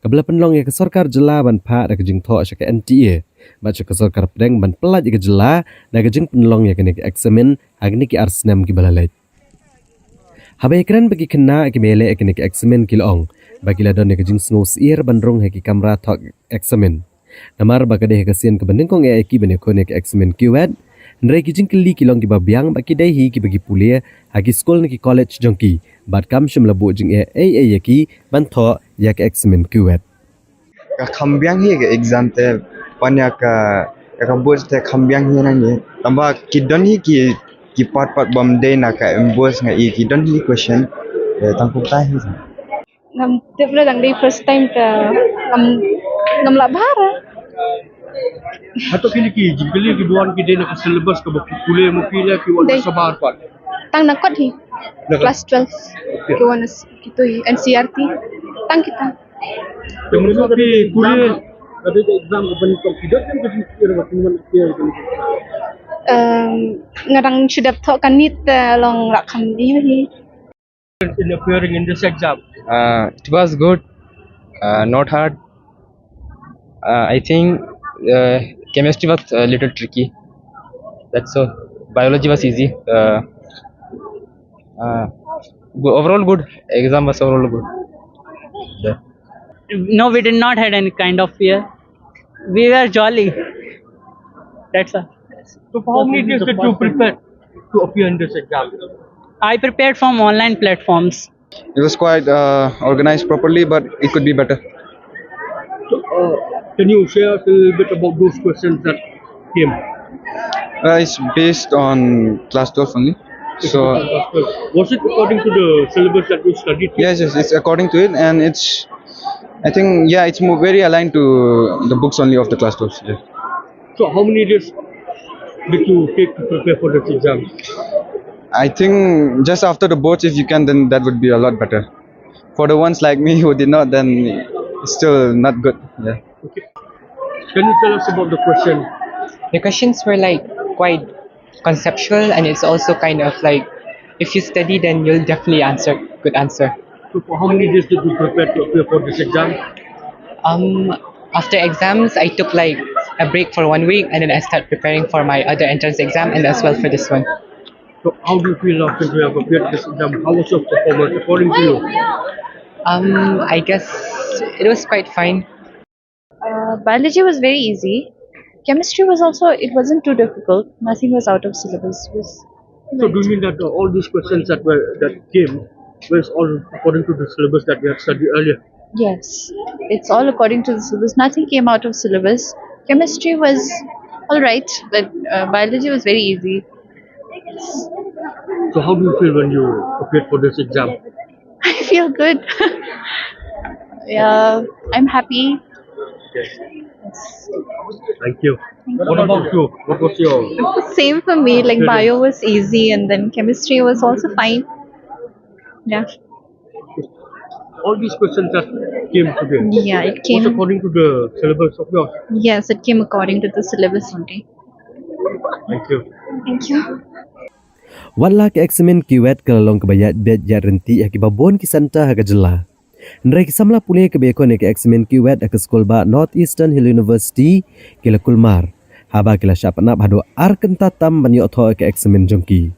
kabla penlong ya ke sarkar jela ban pha da ke jing tho asha ke NTA baca ke sarkar pedeng ban pelat ke jela da ke jing penlong ya ke examen agni ki arsnem ki belalet habai kran bagi kena ki mele ke examen ki long bagi la don ke jing snus ear bandrong he ki kamera thok examen namar bagade ke sien ke benengkong e ki bene khone ke examen QET nre ki jing kli ki long ki babyang bagi dai hi ki bagi pule hagi school ni ki college jongki bat kam shim labu jing e ki ban tho ya ke examen QET ka khambyang hi ke exam te panya ka bos te khambyang hi na ni tamba kidon hi ki part bam de na ka embos nga i kidon hi question tangku ta hi ngam tefla dang day first time ka ngam la bara Atau kini ki jingkeli ki duan ki dena ka syllabus ka baki kule mo kila ki wan sabar pat. tang nakot hi class 12 ki wan kito hi NCRT tang kita Temen ki kule ada exam ko ban ko kidot kan ko kira wat man kira ngarang sudah thok kanit long rakam di hi in appearing in this exam. It was good, not hard. I think chemistry was a little tricky. That's all. Biology was easy. Overall good. Exam was overall good. Yeah. No, we did not had any kind of fear. We were jolly. That's all. So for how many days did you prepare to appear in this exam? I prepared from online platforms. it was quite organized properly but it could be better So, can you share a little bit about those questions that came? it's based on class 12 only So Was it according to the syllabus that you studied? yes, it's according to it, and it's I think yeah, it's more very aligned to the books only of the class 12. Yeah. So how many days did you take to prepare for this exam? I think just after the boards, if you can, then that would be a lot better. For the ones like me who did not, then it's still not good. Yeah. Can you tell us about the question? The questions were like quite conceptual, and it's also kind of like if you study, then you'll definitely could answer. So for how many days did you prepare to appear for this exam? Um, After exams, I took like a break for 1 week, and then I start preparing for my other entrance exam and as well for this one. So how do you feel after you have appeared this exam? How was your performance according to you? I guess it was quite fine. Biology was very easy. Chemistry was also, it wasn't too difficult. Nothing was out of syllabus. It was So do you mean that all these questions that came was all according to the syllabus that we had studied earlier? Yes, it's all according to the syllabus. Nothing came out of syllabus. Chemistry was all right, but biology was very easy. So how do you feel when you appeared for this exam? I feel good. Yeah, I'm happy. Thank you. What about you? What was your Same for me. Like bio was easy, and then chemistry was also fine. Yeah. all these questions that came today? Yeah, it Was came. according to the syllabus of yours? Yes, it came according to the syllabus only. Thank you. Thank you. Wala ke eksamen kiwet kalalong kebayat bet ya renti ya kibabon ki santa haga jela. Nrai kisamla pule ke beko ne ke eksamen kiwet ke skol ba Northeastern Hill University kila kulmar. Haba kila syapnap hado arkenta tam banyo tho ke eksamen jongki.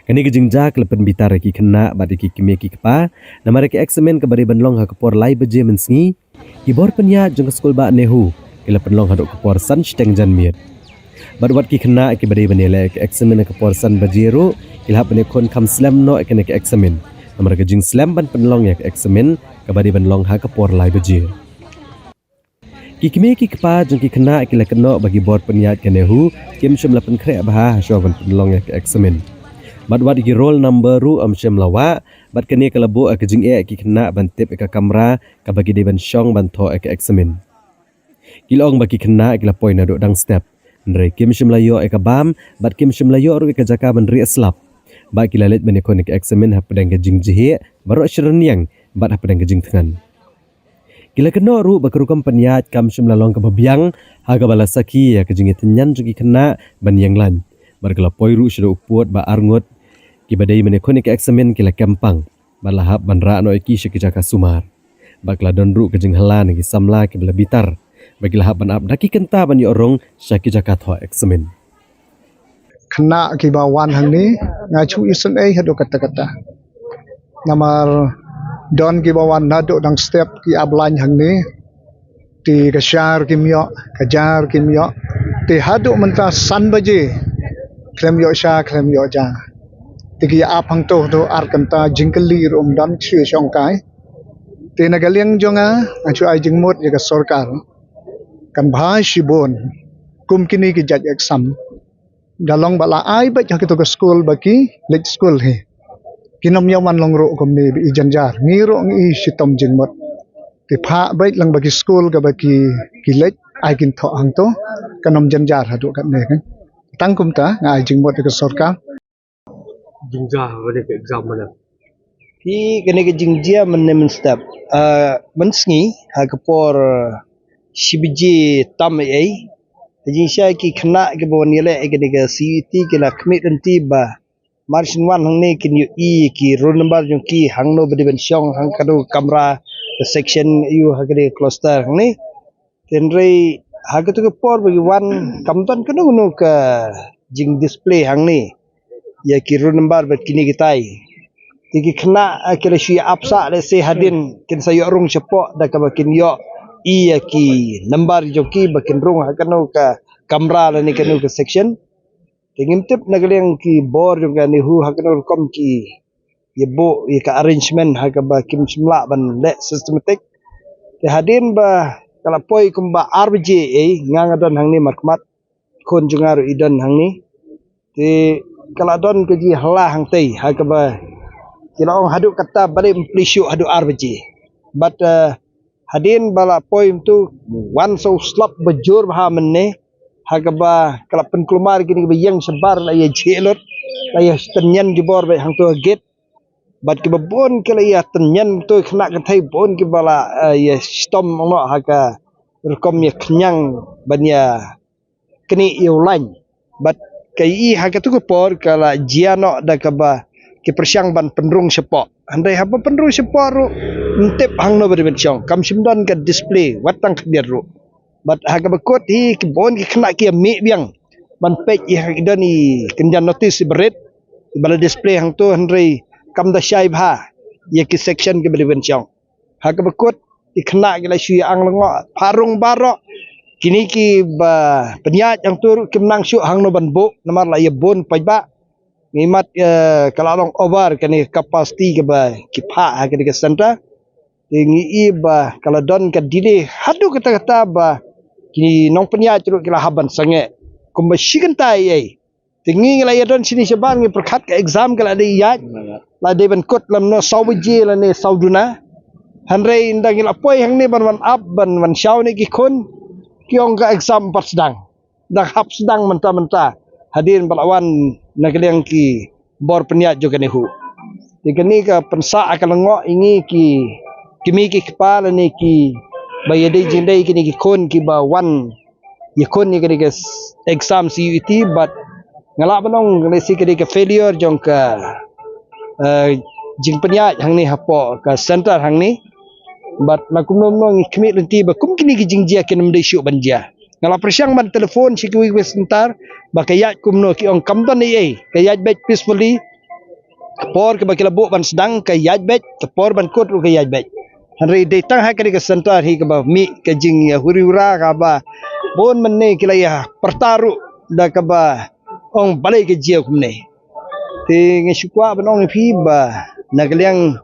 Kani ke jingja kila penbitar ki kena badi ki kimi ki kepa namare ke eksamen ke bari benlong ha kepor lai beje mensengi kibor penya jong ke skol ba nehu kila penlong hado kepor sansteng janmiet. Badwat ki kena ki bade benele ke eksamen ke porsan bajiro ilha bene kon kam slam no ke ke eksamen namar ke jing slam ban penlong ya ke eksamen ke bade benlong ha ke por lai bajir ki kimi ki kepa jeng ki kena ki lekeno bagi bor peniat ke nehu kim shum la pen kre bah syo ban penlong ya ke eksamen badwat ki roll number ru am shum lawa bad kene ke lebo ke jing e ki kena ban tip ke kamera ke bagi de ban shong ban tho ke eksamen kilong bagi kena ki la point ado dang step Nre kim shimlayo eka bam, bat kim shimlayo ru eka jaka menri eslap. Ba kilalit menekon eka eksamen hap pedang kejing jihe, baru asyreniang, bat hap pedang kejing tengan. Kila kena ru bakerukam peniat kam shimlalong ke babiang, haga balasaki ya kejing tenyan jugi kena ban yang lan. Barkala poiru syudah uput ba arngot, kibadai menekon eka eksamen kila kempang, balahap banra no eki syakijaka sumar. Bakla donru kejing halan eki samla kibala bitar. Bagilah ban ab daki kenta ban yorong syaki jakat ho eksamen. Kena kibawan hang ni ngacu isen hado kata-kata. Namar don kibawan nado dang step ki ablan hang ni ti kasyar kimyo kajar kimyo ti hado menta san baje krem yo sha krem yo ja. Ti ki ap hang to ar kanta jingkeli rom dan chue chong kai. Ti nagaliang jonga ngacu ai jingmot ya sorkar. Kan bhai shibon kum kini ki judge exam dalong bala ai ba jak to school baki late school he kinom yaman long ro kum ni bi janjar ngiro ngi sitom jingmot ti pha bai lang baki school ga baki ki late ai kin tho hang to kanom janjar hadu kan ne kan tang kum ta ngai jingmot ke sorka Jingja pada ke exam mana? Pi kena ke jingjia men step mensengi ha kepor shibiji tam ai jing sha ki khna ke bon yele ke ne ke CET ke la khmit ti ba margin 1 hang ne kin yu e ki roll number jong ki hang no bedi ben syong hang kadu kamera section yu ha ke cluster hang ne ten rei ha ke tu ke por bagi 1 kam ton kenu no ke jing display hang ne ya ki roll number bet kini kitai tiki kena kira syi apsa le se hadin kin sayo rung cepo da ka bakin yo iya ki number joki bakin rung hakano ka kamera la ni kanu ka section tingim tip nagaleng ki bor jong ni hu hakano kom ki yebo ye ka arrangement ha ka bakin simla ban le systematic te hadin ba kala poi kumba RBJ ngangadan hang ni makmat kon jungaru idan hang ni te kalau don ke ji halah hang tei ha ke ba kila ong haduk kata balik plishu haduk arbaji but hadin bala poin tu wan so slap bejur bah menne ha ke ba kalau penkelumar gini ke yang sebar la ye jelot la ye tenyan jebor ba hang tu gate but ke bon ke la ye tenyan tu kena ke thai bon ke bala ye stom ong ha ka rekom ye kenyang banya kini yo lain but kai haka tu ko por kala jiano da kaba ke persiang ban penrung sepok andai haba penrung sepok ru ntep hang no beri menchong kam simdon ka display watang kdir ru but haka bakot hi ke bon ke kena ke mi biang ban page i hak dani kenjan notice berit bala display hang tu handai kam da syai bha ye ke section ke beri menchong haka bakot ikena ke la shui ang lengo parung barok kini ki ba penyat yang tur kimnang syuk hang no banbo namar la ye bon pajba ngimat kalau long over kani kapasiti ke ba kipa ha ke center ngi i ba kalau don ka dile hadu kata-kata ba kini nong penyat tur kila haban sange kumba shigentai ai tingi la ye don sini seban ngi perkhat ke exam kala de yat la de ban kot lam no sawje la ne sauduna hanrei indang ila poi hang ni ban up ban shaw ni ki khun kiong ka exam pat sedang dah hap sedang mentah-mentah hadirin balawan nagaliang ki bor peniat juga ni hu dikani ka pensa akan lengok ini ki kimi ki kepala ni ki bayade jindai kini ki kon ki ba wan ye kon ni kini ke exam CUT but ngalak benong lesi kini ke failure jong ka jing peniat hang ni hapo ka center hang ni but nakum nom kimi lenti ba kum kini ki jingjia ken mdai syuk banja ngala persiang man telefon sikui sebentar ba kayat kum no ki ong kamdan ni kayat bet peacefully por ke bakila bu ban sedang kayat bet ke por ban kot ru kayat bet hari datang ha ke center hi ke ba mi ke jing ya huriura ka ba bon menne kila ya pertaru da ka ba ong balai ke jia kum ne ti ngesukwa banong phi ba nagaliang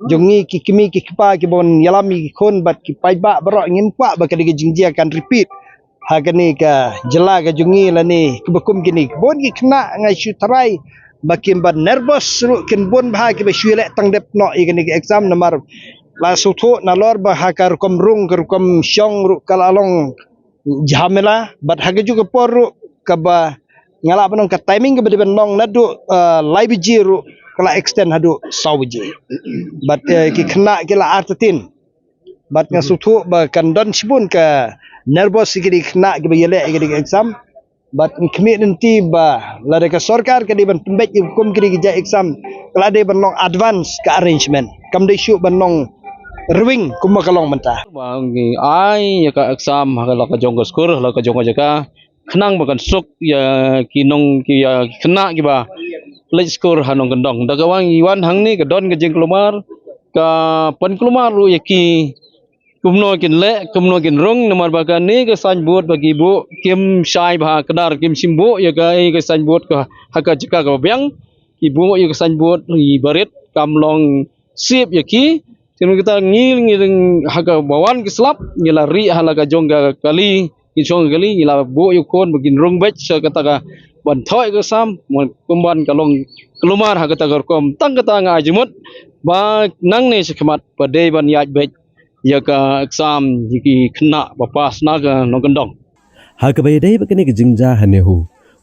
jongi ki kimi ki kipa ki bon yalami ki kon bat ki paiba barok ngin pa ba kali jingjia kan repeat ha kani ka jela ka jongi la ni kebekum kini bon ki kena ngai shu tarai bakim ban nervous ru kin bon ba ki be shuile tang dep no i kani exam namar la sutho na lor ba ha kar kom rung kar kom syong ru kalalong jamela bat ha ke juga por ru ka ba ngala banong ka timing ke ben nong nadu live jiru kala extend hadu sawji but ki kena kila artin but nga suthu ba kandon sibun ka nervous ki kena ki yele ki exam but kemi nanti ba la de ka sarkar ka di ban pembet hukum ki ja exam kala de ban long advance ka arrangement kam de syu ban long ruing kuma kalong mentah bangi ai ya ka exam la ka jong ka skor la ka jong ka khnang ba kan sok ya kinong ki ya kena ki ba play score hanong gendong dagawang iwan hang ni kedon ke jeng kelumar ka pen kelumar lu yaki kumno kin le kumno kin rong nomor bagan ni ke san buat bagi bu kim syai bah kedar kim simbu ya ka ke san buat ka haka jika ka biang ibu ya ke san buat i barit kamlong sip yaki kini kita ngil ngiling haka bawan ke slap ngila ri halaka jongga kali insong kali ngila bu yukon begin rong batch kata ka ban thoi ke sam kumban kalong kelumar ha kata kom tang kata nga ajmut ba nang ne sekmat pada ban yaj bet ya ka exam yiki kena bapas naga no gendong ha ka bayadai ba kene jingja hanehu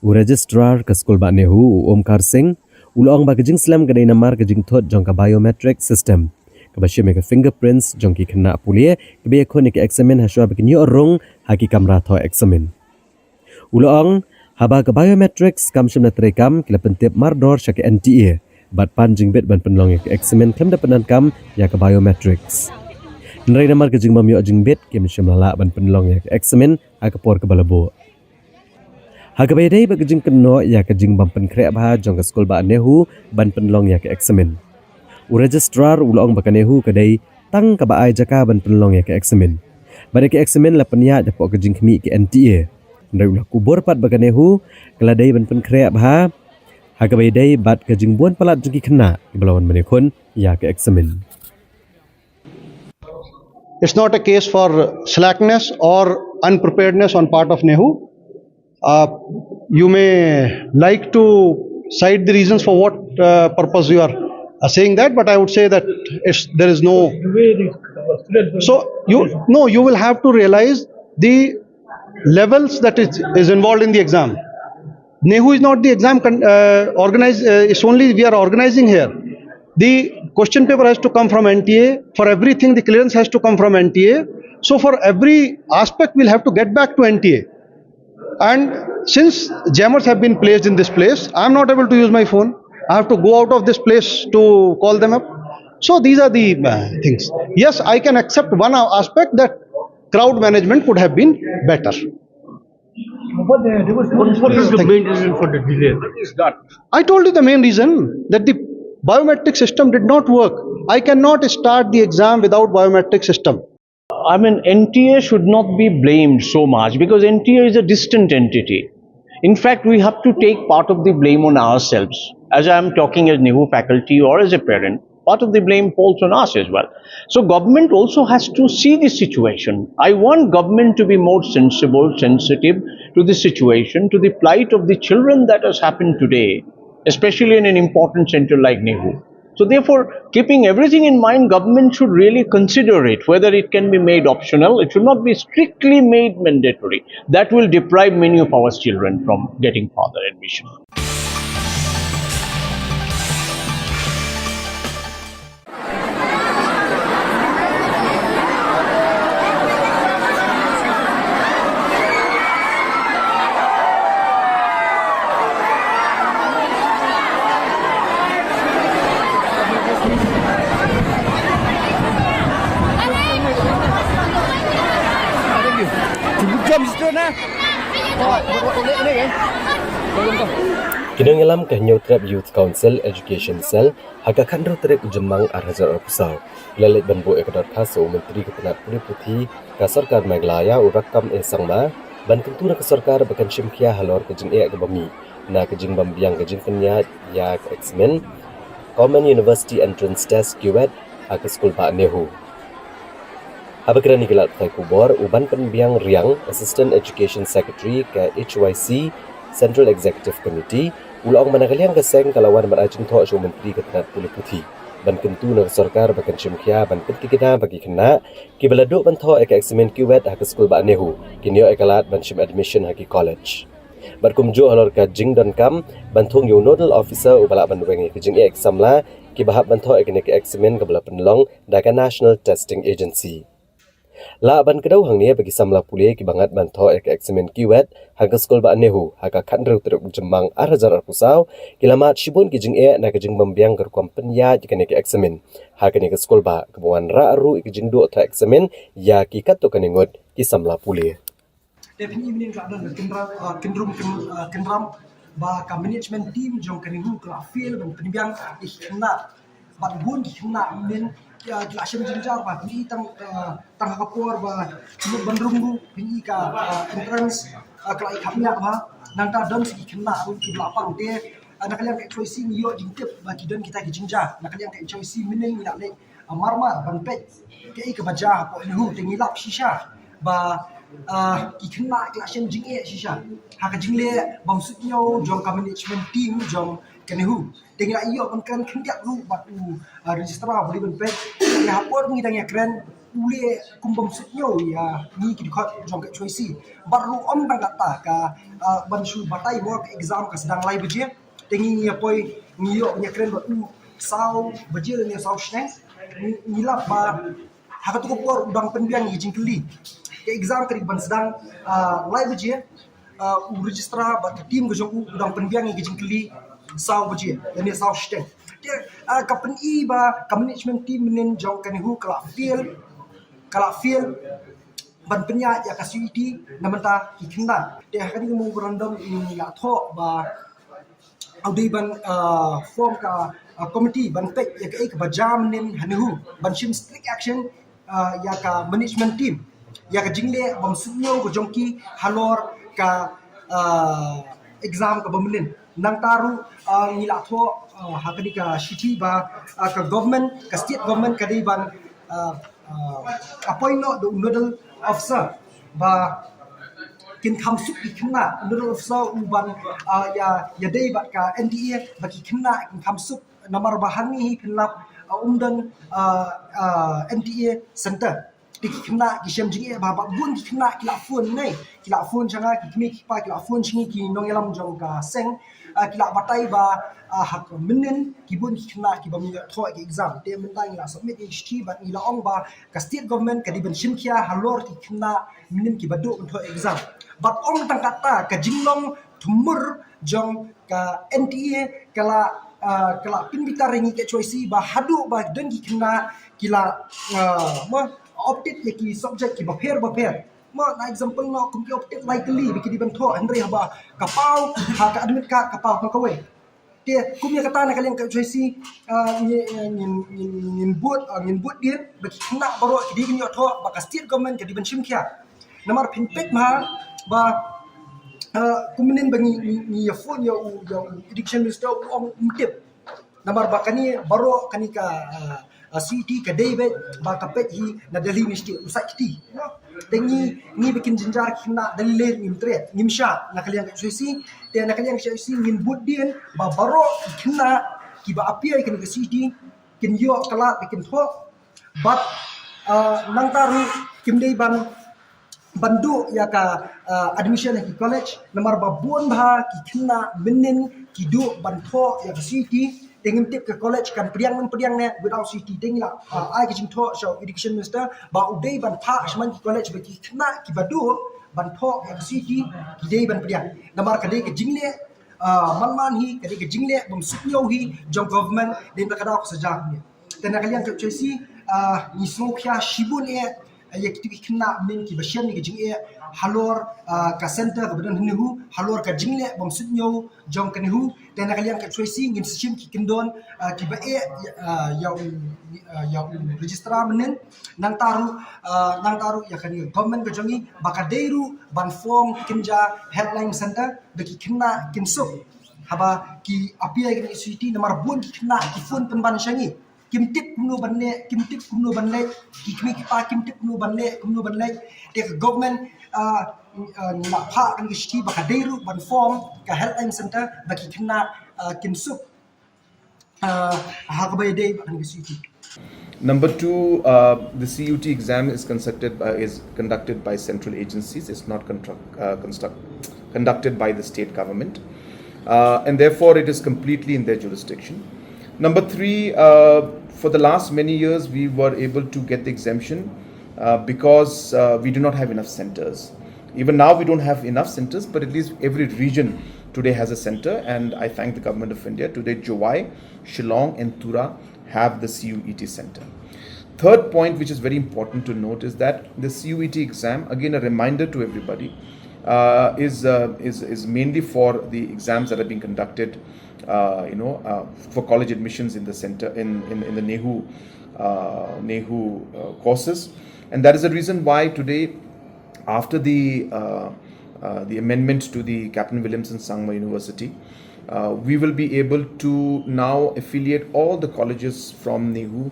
u registrar ka skul ba nehu omkar singh ulong ba jing slam ka dai namar ka jing thot jong ka biometric system ka ba shime ka fingerprints jong ki kena pulie ka be khone ka examine ha shwa ba ki orong ha ki kamera tho examine ulong haba ka biometrics kam shimna trekam kila pentip mardor shake NTA bat panjing bet ban penlong ya examen klem da penan kam ya ka biometrics nrai namar ka jingmam yo jing bet kim shimla la ban penlong ya examen aka por ka balabo ha ka bedai ba jing kenno ya ka jing bam pen kre ba jong ka skul ba nehu ban penlong ya ka examen u registrar ulong ba ka nehu ka dai tang ka ba ai jaka ban penlong ya ka examen ba ka examen la penya da po ka jing khmi ki NTA ndai ulah kubur pat baganehu keladai ban pen krea bha hagabai dai bat ka jingbuan palat juki kena ibalawan menekon ya ke examen. It's not a case for slackness or unpreparedness on part of Nehu. You may like to cite the reasons for what purpose you are saying that, but I would say that there is no. So you will have to realize the levels that is involved in the exam. Nehu is not the exam organized. It's only we are organizing here. The question paper has to come from NTA. For everything, the clearance has to come from NTA. So for every aspect, we'll have to get back to NTA. And since jammers have been placed in this place, I'm not able to use my phone. I have to go out of this place to call them up. So these are the things. Yes, I can accept one aspect that crowd management could have been better. What is the main reason for the delay? What is that? I told you the main reason that the biometric system did not work. I cannot start the exam without biometric system. I mean, NTA should not be blamed so much because NTA is a distant entity. In fact, we have to take part of the blame on ourselves. As I am talking as Nehu faculty or as a parent, part of the blame falls on us as well. So government also has to see the situation. I want government to be more sensitive to the situation, to the plight of the children that has happened today, especially in an important center like Nehu. So therefore, keeping everything in mind, government should really consider it, whether it can be made optional. It should not be strictly made mandatory. That will deprive many of our children from getting further admission. Kini ngalam kenyau trap Youth Council Education Cell haga kandro trip jemang arhajar pusau. Lalit banbo ekadar kaso Menteri Ketenat Puri Putih ka Sarkar Meghalaya urakam sangma ban kentu na Sarkar bakan shimkia halor kejing ke bami na kejing bambiang kejing kenya ya examen Common University Entrance Test QET ke skul Pak Nehu. Abakran nigelat kai kubor uban penbiang riang Assistant Education Secretary ke HYC Central Executive Committee ulang manakaliang keseng kalawan marajin tho so Menteri Ketenat Puri Putih ban kentu na Sarkar bakan shimkia ban petkikina bagi kena ki beladuk ban tho ke examen QET ke skul Pak Nehu kinio ekalat ban shim admission haki college. Berkumju halor ka jing dan kam bantung yo nodal officer ubala banwengi ke jing exam la ki bahap bantho ekne ke examen ke bala penlong da ka National Testing Agency. La ban kedau hang ni bagi samla pulih ki bangat bantho ke examen QET hang ke skul Ba Nehu haka khandru teruk jemang arhajar pusau kilamat shibun ki jing na ke jing bambiang ker kompenya jikane ke examen hakane ke skul Ba kebuan ra aru ki jing do tha examen ya ki kato kaningot ki samla pulih. Definitely meaning keadaan kendram ba ka management team jong kanihu kla feel ban penbiang ikhna ban bun ikhna min ya glasim jinjar ba ni tang kapor ba bandrungu ni ka entrance kla ikhamnya ba nang ta dom si ikhna ki lapang de nakaliang choice yo jingtip ba kidon kita ki jinja nakaliang choice meaning ila le marma ban pet ke ka baja ko nihu tengilap shisha ba kikena klasen jing shisha haka jingle bamsutnyo jong ka management team jong kenehu tengila iyo kan kendiak ru bat registrar beli ben pet ya hapor ngi dang kren ule kumbam sutnyo ya ni ki khot jong ka choice baru om bang kata ka bansu batai bo exam ka sedang lai beje tengi ya poi ngiyo nya kren bat sau beje ni sau shneng nilap ba haka tu ko udang penbiang jing keli exam kari ban sedang live je registrar bat team gojong udang penbiang ngi jingkeli sau je dan ni sau steng dia kapen i ba ka management team nen jong kan hu kala feel ban penya ya ka suiti namanta ikna dia kan mu random ni la tho ba audi ban form ka committee ban pek ya ka bajam nen hanu ban shim strict action ya ka management team ya ka jingle bam sunyo ko jongki halor ka exam ka bamnin nang taru ngila tho hakadi ka city ba ka government ka state government ka di ban appoint no the nodal officer ba kin kamsuk ki kena menurut officer uban ya dei bat ka NDA bagi kena kin kamsuk nomor bahani kenlap umdan NDA center di kena ki shem jingi ba bun ki kena ki la phone nei ki la phone changa ki kmi ki pa ki la phone chingi ki nong yalam jong ka seng ki la batai ba hak menen ki bun ki kena ki ba mi tho ki exam te men dai la submit HT ba ni la ong ba ka state government ka di ben shim kia halor ki kena menen ki badu tho exam but ong tang kata ka jinglong thumur jong ka NTA kala pinbitar ringi ke choisi ba hadu ba den ki kena kila opted ye ki subject ki baper ma na example no kum ki opted likely bi ki di bentho andre ba kapau ha ka admit ka kapau ka we te kum ya kata na kalian ka choisi ngin but dia ba ki kena baro ki di ni otho ba ka state government ka di ben shim kya namar pinpek ma ba kuminin bangi ni ya phone ya education minister om tip namar bakani baro kani ka city ka David ba ka pet hi na Delhi University usai kiti tengi ni bikin jinjar kina dalile ngimtre ngimsha na kalian ka suisi te na kalian ka suisi ngin budien ba baro kina ki ba apia kini ka city kin yo kala bikin tho but nang taru kimdei ban bandu ya ka admission ki college namar babun bha ki kina benin ki du bantho ya ka city tengim tip ke college kan priang ne without city tengila ai ki jingtho so education minister ba udai ban pha shman ki college ba ki kina ki badu bantho ya ka city ki dei ban priang namar ka dei ke jingle man hi ka dei ke jingle bam supyo hi jong government den ka da ko sajak ni tena kalian ke choisi ni so kya shibun ya kitu kina min ki bashem ni jing halor ka center ka badan hnu halor ka jingle bom sudnyo jong kan hu tena kalian ka choisi ngin sim ki kindon ki ba ya registrar menen nang taru ya kan government ka jongi bakadeiru ban form kinja headline center bagi kina kinsuk haba ki apia ki city nomor bun ki kina ki phone penban shangi kimtip kuno banle ki kmi ki pa kimtip kuno banle te government na pha kan ki sti ba kadeiru ban form ka health center ba ki kina kimsup ha ka bay day kan ki city. Number two, the CUT exam is conducted by central agencies. It's not conducted by the state government, and therefore it is completely in their jurisdiction. Number three, for the last many years, we were able to get the exemption because we do not have enough centers. Even now, we don't have enough centers, but at least every region today has a center, and I thank the government of India. Today, Jowai, Shillong, and Tura have the CUET center. Third point, which is very important to note, is that the CUET exam, again a reminder to everybody, is mainly for the exams that are being conducted, for college admissions in the center in the NEHU courses, and that is the reason why today, after the amendment to the Captain Williamson Sangma University, we will be able to now affiliate all the colleges from NEHU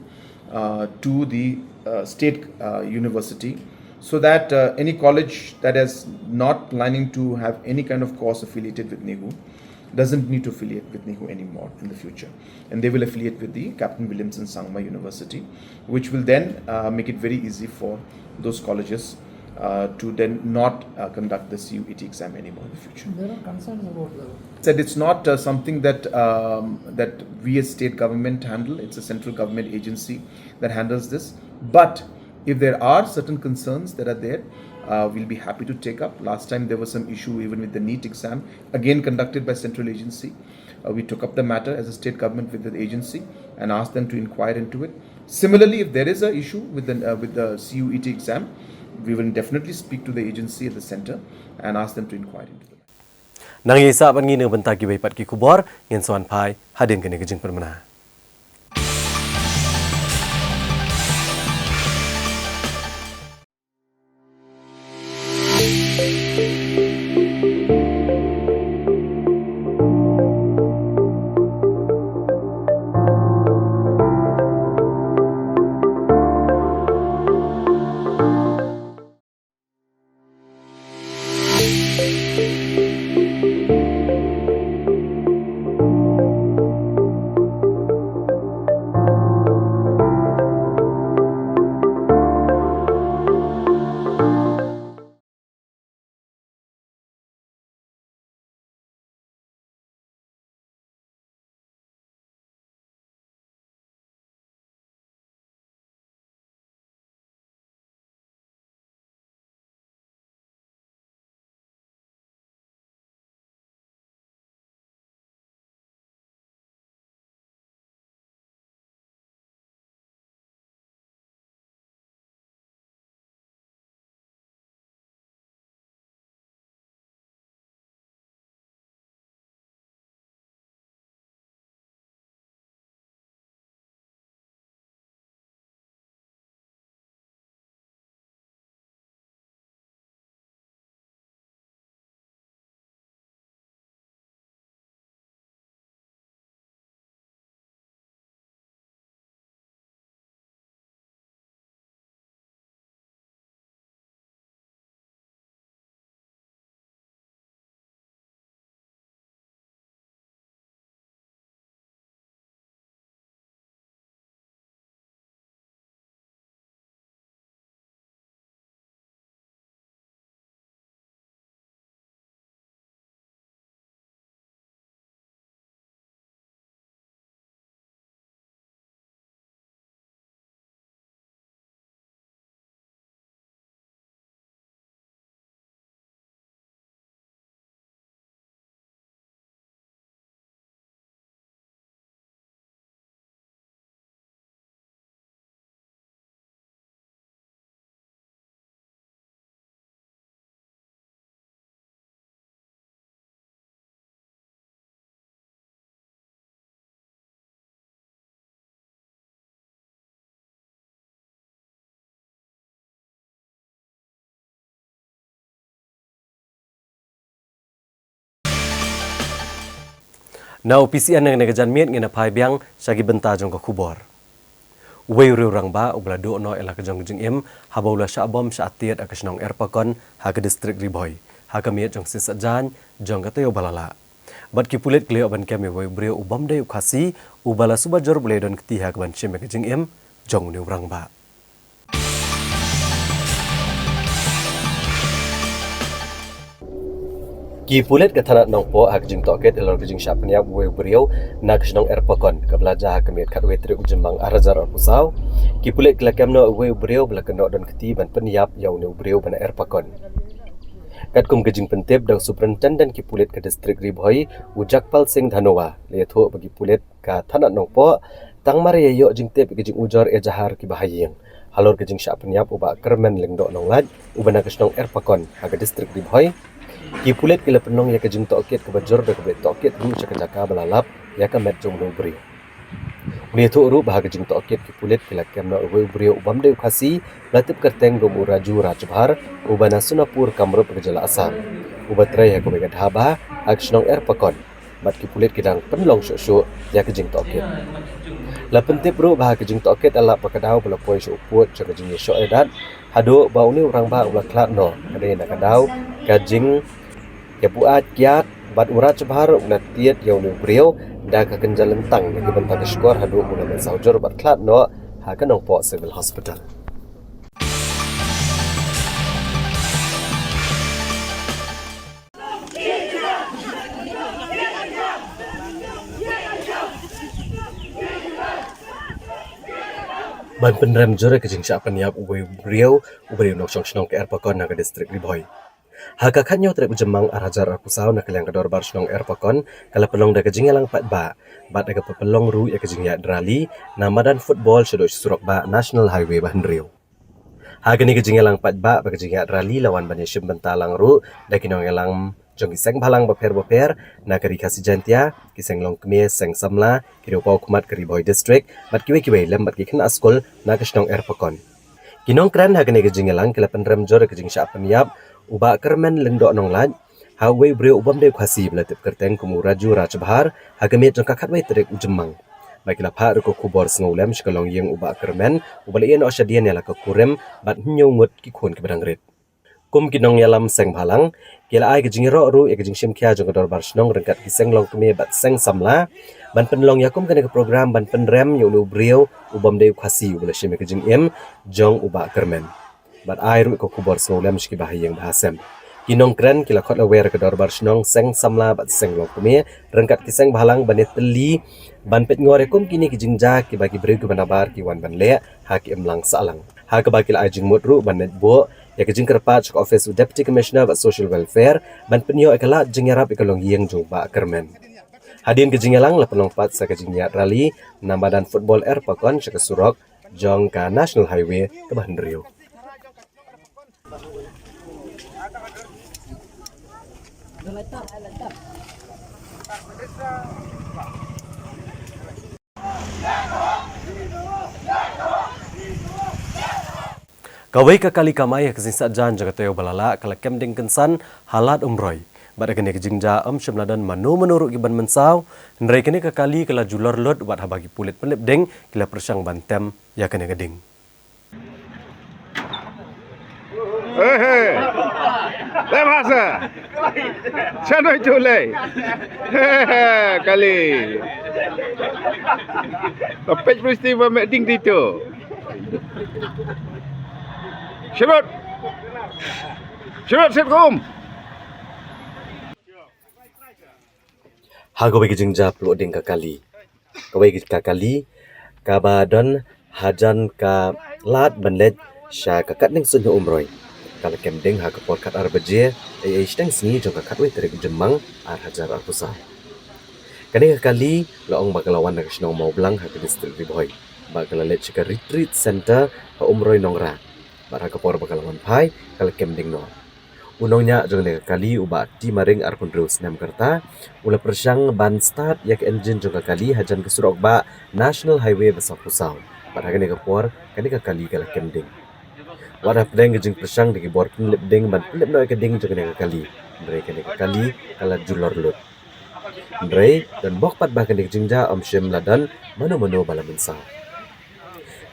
to the state university, so that any college that is not planning to have any kind of course affiliated with NEHU doesn't need to affiliate with NEHU anymore in the future, and they will affiliate with the Captain Williamson Sangma University, which will then make it very easy for those colleges to then not conduct the CUET exam anymore in the future. There are concerns about that. Said it's not something that that we as state government handle. It's a central government agency that handles this. But if there are certain concerns that are there, we'll be happy to take up. Last time there was some issue even with the NEET exam, again conducted by central agency. We took up the matter as a state government with the agency and asked them to inquire into it. Similarly, if there is an issue with the CUET exam, we will definitely speak to the agency at the center and ask them to inquire into it. Nang isa ban ngi ne banta ki bai pat ki kubor ngin swan phai hadin kene gijing permana. Na OPCN ng nagajan miet ngina pai biang sagi benta jong ka kubor. Wei riu rang ba ubla do no ela ka jong jing im habawla sha bom sha atiet akasnong erpakon ha ka district riboy ha ka miet jong sisajan jong ka tayo balala. Bat ki pulit kleo ban kami wei brio ubam de ukasi ubala suba jor bule don kti ha ka ban chim ka jing im jong riu rang ba. Ki pulit ka tanat nong po hak jing toket elor jing syapnya buwe beriau nak nong erpakon ka belajar hak kemit kat we trik jemang arazar pusau ki pulit kelakam no we beriau belak no don keti ban peniap yau ne beriau ban erpakon kat kum gejing pentep dang superintendent ki pulit ke distrik Ribhoi Ujakpal Singh Dhanowa le tho bagi pulit ka tanat nong po tang mari yo jing tep gejing ujar ejahar ki bahayeng halor gejing syapnya uba kermen lengdo nong laj ubana kesnong erpakon hak distrik Ribhoi ki pulit kila penong ya kejing toket ke bajor da ke toket ru cakap balalap ya ka met jong no brio uni tu ru bahag kejing toket ki pulit kila kem no brio ubam de khasi latip kerteng go muraju rajbhar ubana sunapur kamrup kejala asam ubatrai ya ko be dhaba aksnong erpakon mat ki pulit kidang penlong syo ya kejing toket la pentip ru bahag kejing toket ala pakadau bela poi syo uput cakajing syo edat hado bau ni orang ba ulah klat no ade nak kadau kajing ya buat kiat bat urat cebhar ulah tiet yau ni brio da ka kenjal lentang bagi bentak skor hado ulah mensaujur bat klat no ha kanong po civil hospital. Ban penrem jore kejing syapan yap uwe brio nok syong syong ke erpakon naga distrik Ribhoi. Haka kanyo trek jemang arajar arpusau nak yang kedor bar syong erpakon kala pelong da kejing elang pat ba bat daga pelong ru ya kejing ya drali nama dan football syado surok ba national highway bahan rio. Haka ni kejing elang pat ba kejing ya drali lawan ban yashim bentalang ru da kinong elang jong kiseng balang baper na kari kasi jantia kiseng long kme seng samla kiri pau kumat kari Ribhoi district bat kiwe lem bat kiken askol na kesnong erpakon kinong kran hagane kejing elang kila penrem jor kejing syapan yap uba kermen lengdo nong laj hawe brio ubam de khasi belatip kerteng kumu raju rajbhar hagamet jong kakat we trek ujemang bakila pha ko kubor snolem shkalong yeng uba kermen ubalien oshadian yala ka kurem bat nyongut ki khon ke bedangret kum kinong yalam seng balang kila ai kejing ro ru kejing simkhia jong dor bar snong rengkat kiseng long keme bat seng samla ban penlong yakum kene ke program ban penrem yo brio ubam de khasi ubala shime kejing em jong uba kermen bat ai ru ko kubor snolem shki bahayeng bahasem kinong kren kila khot aware ke dor bar snong seng samla bat seng long keme rengkat kiseng balang banet teli ban pet ngore kum kini kejing ja ki bagi brio ke banabar ki wan ban le ha ki emlang salang ha ke bakil ajing mutru banet bo ya kejing kerpat ke office deputy commissioner of social welfare ban penyo ekala jingarap ikalong yeng jong ba kermen hadin kejing elang la penong pat sa kejing ya rally nama dan football erpakon ke surok jong ka national highway ke bahan rio. Kawai ka kali kamai ke sisa jan jaga tayo balala kala kem ding kensan halat umroi bad kene ke jingja syamladan manu menurut giban mensau ndrai kene ka kali kala julor lot wat habagi pulit pelip ding kila persang bantem ya kene geding Le bahasa. Chano chule. Kali. Topik peristiwa meeting itu. Syarut. Syarut setkum. Hago bagi jingja peluk ding ka kali. Kawai ka kali kabadon hajan ka lat banlet sya kakat ning sunyo umroi. Kala kemdeng ha kapor kat arbaje ai steng sni jong kakat we trek jemang ar hajar ar pusa. Kani kali laong bagalawan nak snong mau blang ha ke distrik Ribhoi. Bagala let chika retreat center ha umroi nongra. Bar ha kapor bagalawan pai kala kemdeng no. Unongnya jong ne kali uba ti maring ar pundrus nam kerta ula persang ban start yak engine jong kali hajan ke surok ba national highway besar pusau. Bar ha ne kapor kani kali kala kemdeng. Wadah pedang kejing persang di kibor lip ding ban lip no keding jeng kali mereka ni kali kala julor lut Andre dan bokpat bahkan jingja Shim Ladan mano-mano balaminsa.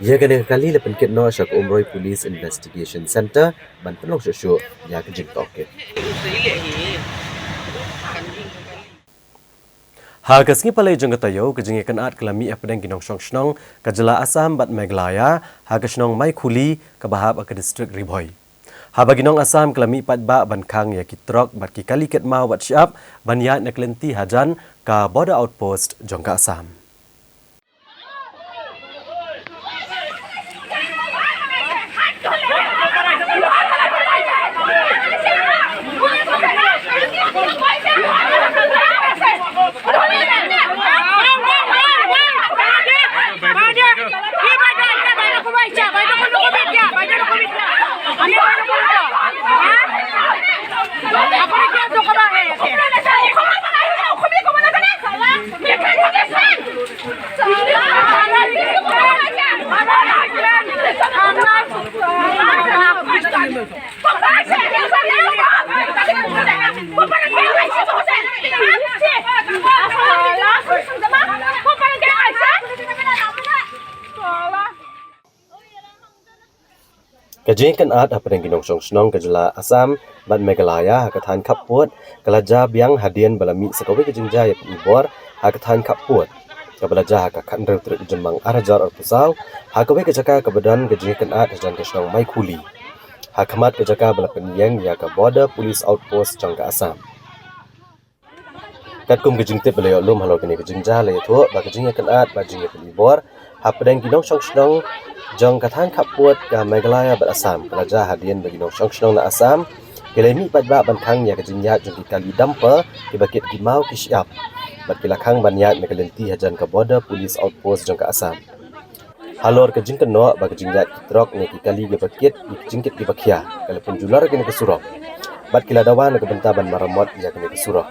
Ia kena kali lepen kitno syak Umroi Police Investigation Center ban penong syusyu ya kejing toke. Hagas ngi palai jeng katayo kejing ikan at kelami apedeng ginong syong shnong kajela Asam bat Meghalaya hagas nong mai kuli kabahab ke distrik Ribhoi. Habaginong Asam kelami pat ba ban kang ya kitrok bat ki kali ket mau bat syap ban ya neklenti hajan ka border outpost jongka Asam. Kejing kan at apa yang ginong song snong kejela Asam ban Meghalaya hakatan kaput kelaja biang hadian balami sekawi kejing jaya penibor hakatan kaput kabelaja hakakan reutri jemang arajar pusau hakawe kejaka kebadan kejing kan at hajan kesnong mai kuli hakamat kejaka balapen yang ya ke border police outpost jangka Asam katkum kejing tip belayo lum halo kene kejing jaya le thu ba kejing kan at ba jing penibor hapadang ginong song snong jong katan kaput ka Meghalaya bat Asam kelaja hadian bagi nong syong na Asam kelemi padba bankang ya kejinyat jong kali damper kibakit gimau kisyap bat kilakang banyat megalenti hajan ka border police outpost jong ka Asam halor kejing keno ba kejinyat kitrok ne kali kibakit kejingkit kibakia kalapun jular kene kesurok bat kiladawan ke bentaban maramot ya kene kesurok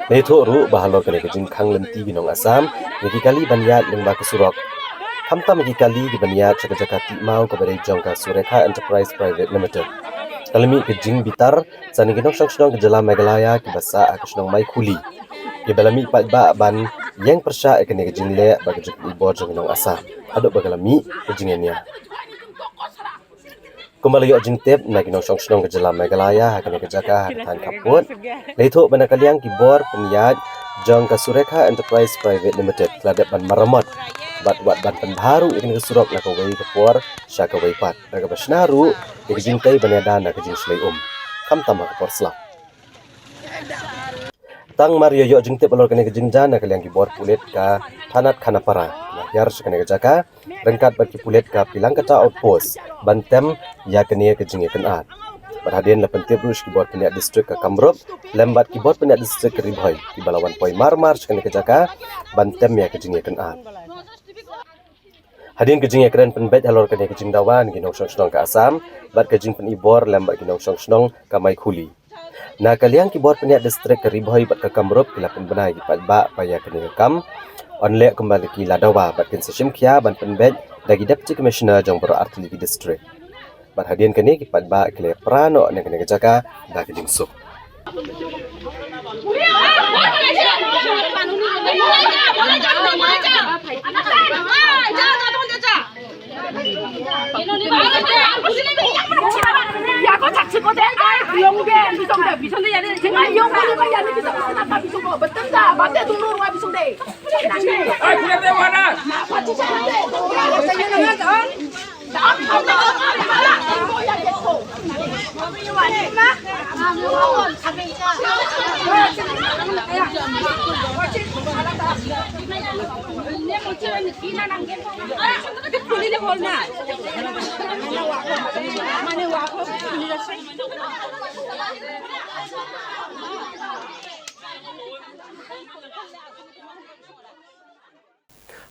Neto ru bahalor kene kejing kang lenti ginong Asam ne kali banyat lengba kesurok Hamta magi kali di baniat jaka mau kepada jongka Surekha Enterprise Private Limited. Kalami kejing bitar sani ginong syong ke Jela Meghalaya ke basa akasnong mai kuli. Ke balami pat ba ban yang persya ekene kejing le bagi jek ibor jong Asam. Aduk bagalami kejingnya. Kembali yo jing tip na ginong syong ke Jela Meghalaya hakane ke jaka hatan kaput. Leito banakaliang kibor peniat jongka Surekha Enterprise Private Limited keladat ban maramot. Bat ban baru ikan kesurok nak kawai kepor syak kawai pat nak basnaru ikjing tai banyadan nak kejing slay kam tambah kepor selak tang mario yo jing te balor kene kejing jan nak liang kibor pulet ka tanat kanapara nak yar sekene kejaka rengkat bagi pulet ka pilang kata outpost bantem ya kene kejing ikan at berhadian lepen tibrus kibor peniat distrik ka Kamrup lembat kibor peniat distrik ke Ribhoi di balawan poi marmar sekene kejaka bantem ya kejing ikan at Hadian kejing yang keren penbet halor kene kejing dawan ginong syong ke Asam, bat kejing penibor lembat ginong syong ke mai kuli. Na kaliang kibor peniat distrik ke Ribhoi bat ke Kamrup kila penbenai pat ba paya kene kam. Onle kembali ki ladawa bat kin seshim kia ban penbet dagi deputy commissioner jong bro artili ki distrik. Bat hadian kene ki pat ba kile prano ne kene kejaka da kejing sup.